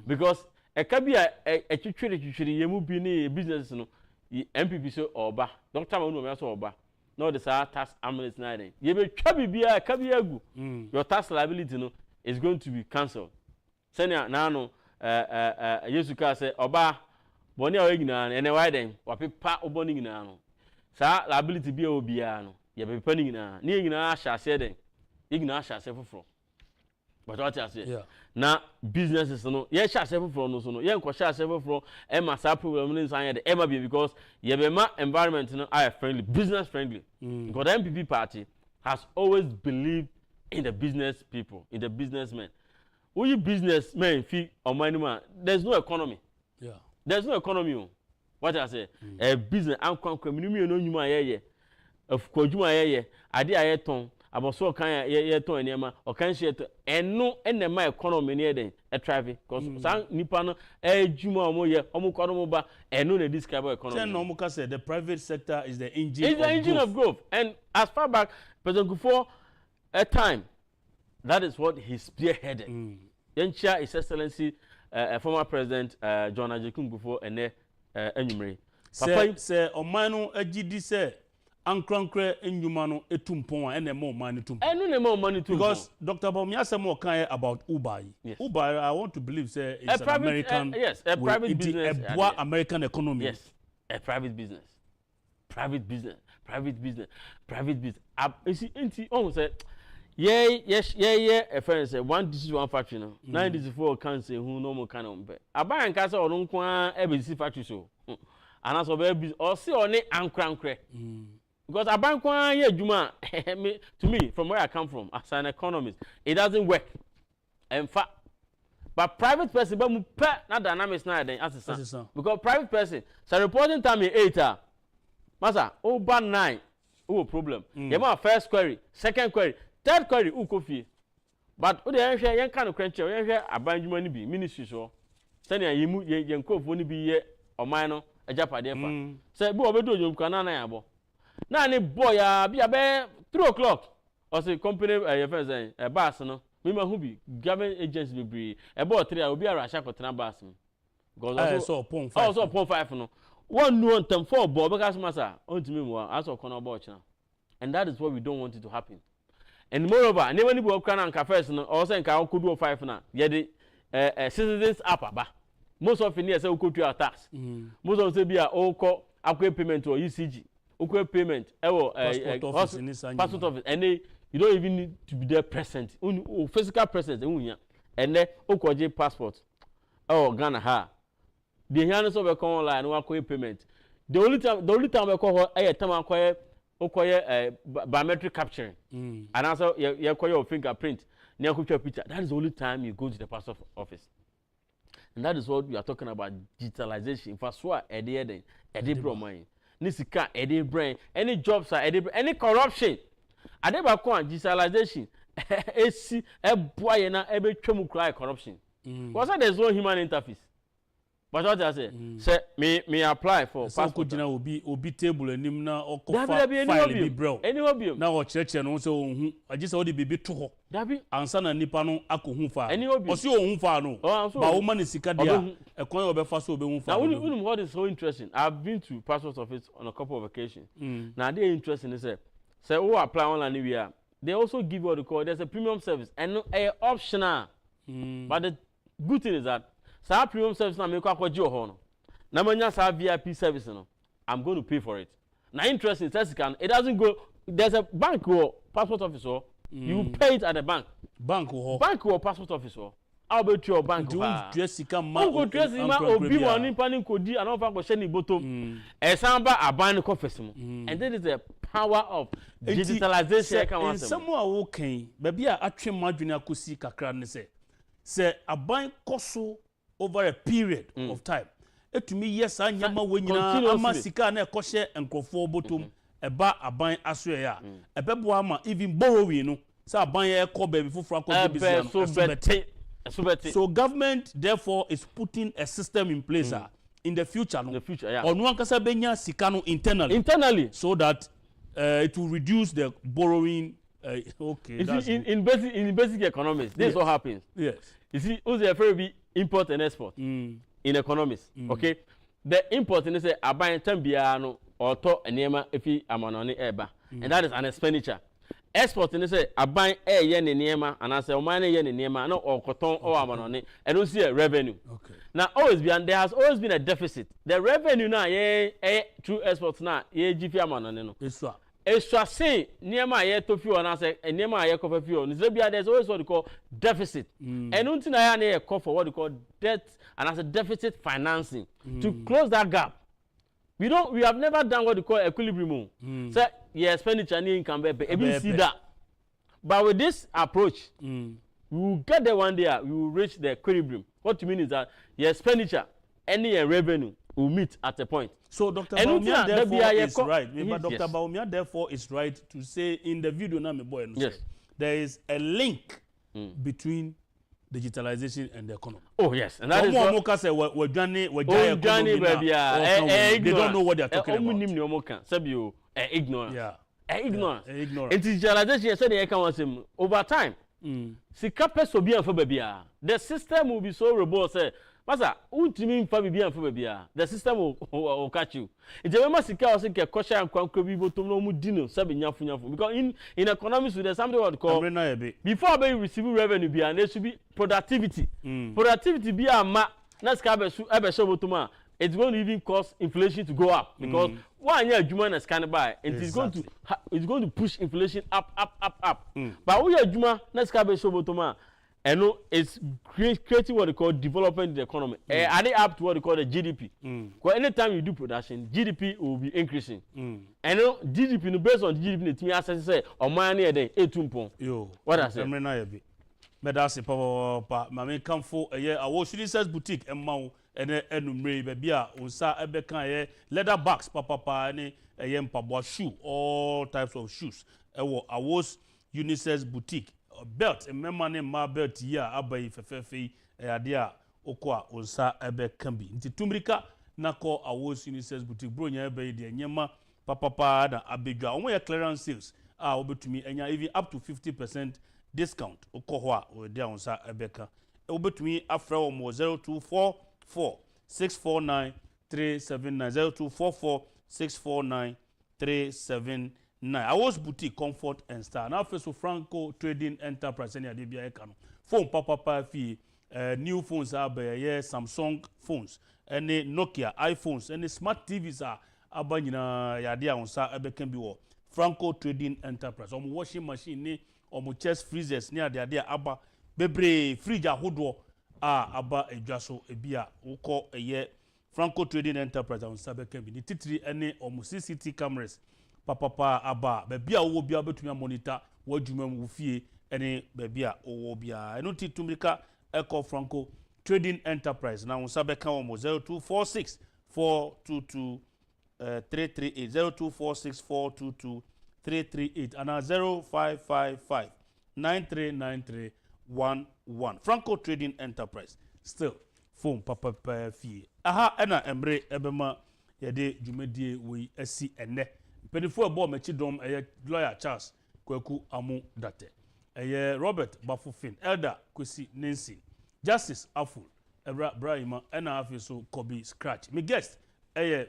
because e ka bia e twitwere ye mu bi ni business no MPP so oba Dr. Mahama so oba no the tax amnesty nine. You be kabiagu. Your tax liability no is going to be cancelled. Senior nano Yesuka say oba boni awegina ene why then wapepa oboni gina no. Sa liability be obia no. Ye be pani gina. Ni gina sha say den. Igna sha say foforo. But what I say? Yeah. Now businesses no, ye sha say foforo no so no. Ye nko sha say foforo e ma sa problem no san ye de e ma be because ye be ma environment no are friendly, business friendly. Because the MPP party has always believed in the business people, in the businessmen. Who businessmen fee or money man, there's no economy. Yeah. There's no economy. What I say? A business am community no nyuma ye. Of kojuma ye. Ade ayeton about so kan ye ton enema o kan share eno enema economy ne den e traffic because san nipa no ejuma omo ye omo kwado mo ba eno na describe economy. Then no say the private sector is the engine it's the engine of growth. And as far back President Kufuor a time that is what he spearheaded. Yencha His Excellency former President John Agyapong before ene enyumre say omano agidi say ankrankre enyuma no etumpon ene mo mani tumpon enu ne mo mani tumpon because Dr. Bawumia say mo kan about Uber. Yes. Uber I want to believe say it's an American yes, a private business a American economy. Yes, a private business. Private business. You see enti on say a friend say one this is one factory now. 9 this is for can say who no more can on be. Aban ka say odun kwa e be factory so. And as be or see on ankrankre. Because aban kwa ye juma to me from where I come from as an economist it doesn't work. In fact but private person but mu pe na dynamics na den assistant because private person so reporting time is 8 masa over 9 oh problem. You have first query, second query, third query ukofie. But o dey hwe yen kan no krenche o yen hwe abanjuma ni bi ministry so. Sani ayimu yen kofo ni bi ye oman no Agyapade fa. Say bi obedo ojom kan na ya bo. Na ni boy ya bi abe 3 o'clock. O say company your friends bus no. Me ma hu bi government agency be bre. E bo 3 obi ara sha ko tena bus no. Because also pon 5. Also pon 5 no. One no on 4 ball because massa ontimi mo aso kono ball china. And that is what we don't want it to happen. And moreover, never ni bo kan anka first no or say nka kodu 5 na ye the citizens app aba. Most of the say ukotu your tax. Most of say be a oko akwe payment or ECG. Ukwe payment passport office and you don't even need to be there present. Physical presence and then ukoje passport. Oh Ghana ha. The hands of a online no akwe payment. The only time we call her time akwe okoye biometric capturing. And also you call your fingerprint. Near picture. That is the only time you go to the passport office. And that is what we are talking about, digitalization. For sure, edi brain. Nisika edi brain. Any jobs are edi brain. Any corruption. Adebakwa digitalization. Esi boy na ebe twemu cry corruption. Because there's no human interface. But what I say me apply for passport. So obi table enim na okofa file bi bro. Any hobby. Na o cheche no so ohun. Agisa o de bibi to ho. Dabi ansa na nipa no akohu fa. Any hobby. O si ohun fa no. Ba wo man sika dia ekon ye obefa so obehun fa. Now what is so interesting? I've been to passport office on a couple of occasions. Now they interesting is say who apply online anywhere. They also give what they call there's a premium service and a optional. But the good thing is that sa premium service na me kwa kwaji o ho no na manya sa VIP service no I'm going to pay for it. Now interesting says it doesn't go there's a bank or passport office or you pay it at the bank or passport office or how about your bank do Jessica ma obi won nipa ni kodi and over go share ni bottom e samba aban ko office mo and that is the power of digitalization. In some way okay baby a atwe madwene akosi kakra ne say aban koso over a period of time. Etumi yes anyama wenyina ama sika na ekoshe enkrofo botom eba aban aso ya. Ebebo ama even borrowing no say aban ye ekoba before franco business. So government therefore is putting a system in place in the future no. Onu ankasa benya sika no internally so that it will reduce the borrowing okay. In basic economics this is what happens. Yes. You see who's the very import and export in economics. Okay, the import in say aban tambia no auto enema efi amanoni eba and that is an expenditure. Export in say aban ye ne niema and I say o man ye ne niema no okoton o amanoni and don't see a revenue. Okay. Now there has always been a deficit. The revenue now through exports now ye gifi amanoni no. Eso. Extra say niema ye to fuel and I say niema ye cover fuel. There's always what you call deficit. And until I na call for what you call debt and as a deficit financing to close that gap. We have never done what we call equilibrium. So your expenditure and income be see that. But with this approach, we will get there one day, we will reach the equilibrium. What you mean is that your expenditure, any revenue will meet at a point. So Dr. Baumia therefore is right. But Dr. Baumia therefore is right to say in the video na me boy there is a link between digitalization and the economy. Oh yes, and that is what we're Johnny baby. They don't know what they're talking about. Ignorance. Yeah. Ignorance. Ignorance. And digitalization said they can want over time. Sika peso bi anfa baby. The system will be so robust. Masa, ultimate family bi anfa baby. The system will catch you. If you remember sika was ke kosha and kwankro bi botom no mu dino sabe nyafu because in economics there's something what called before be receiving revenue bi and there should be productivity. Productivity bi ama na sika be show botom it's going to even cause inflation to go up because one year Juma is kind of buy it's going to push inflation up. But we are Juma next cabe show bottom and no it's creating what they call development in the economy. Adding up to what they call the GDP. Because anytime you do production, GDP will be increasing. And no GDP no based on GDP the assess say or money a day 8 pound. Yo. What I say? But that's a papa mama come for a year our says boutique and mau ene enumre baby a unsa ebe kan ye leather bags papa ne eye mpaboa shoe all types of shoes ewo awos unisex boutique belt emema ne ma belt here abai fefefe ade a okwa unsa ebe kan bi nti tumrika nako awos unisex boutique bro nya ebe de nyema papa na abedwa omo ye clearance sales a obetumi enya even up to 50% discount okoho a de unsa ebe kan obetumi afra omo 024 649 379 0244 649 379. I was boutique comfort and style. Now first so Franco Trading Enterprise any adebia e kanu. Phone papa fi new phones are Samsung phones, any Nokia iPhones, any smart TVs are abanyina yade a onsa ebe kan bi wo. Franco Trading Enterprise. Omo washing machine ni omo chest freezers ni ade aba bebre fridge ahodo aba edwaso ebia woko eye Franco Trading Enterprise on sabeka bi ni titiri ene omo CCTV cameras papa aba bebia wo bia betumi monitor wadwuma mu fie ene bebia wo bia eno titumika eco Franco Trading Enterprise na on sabeka omo 0246 422 338 0246 422 338 and 0555 9393 11 Franco Trading Enterprise still phone papa fie aha ena emre ebema yede dwumadie we asi ene penifo ebo mechi dom lawyer Charles Kwaku Amu Date Robert Bafufin Elder Kwesi Nancy Justice Aful Ebra Brahima ena afi so Kobe Scratch me guest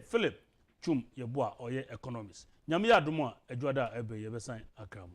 Philip Twum Yeboah oye economist nyame ya domo a adwada ebe yebesan akramu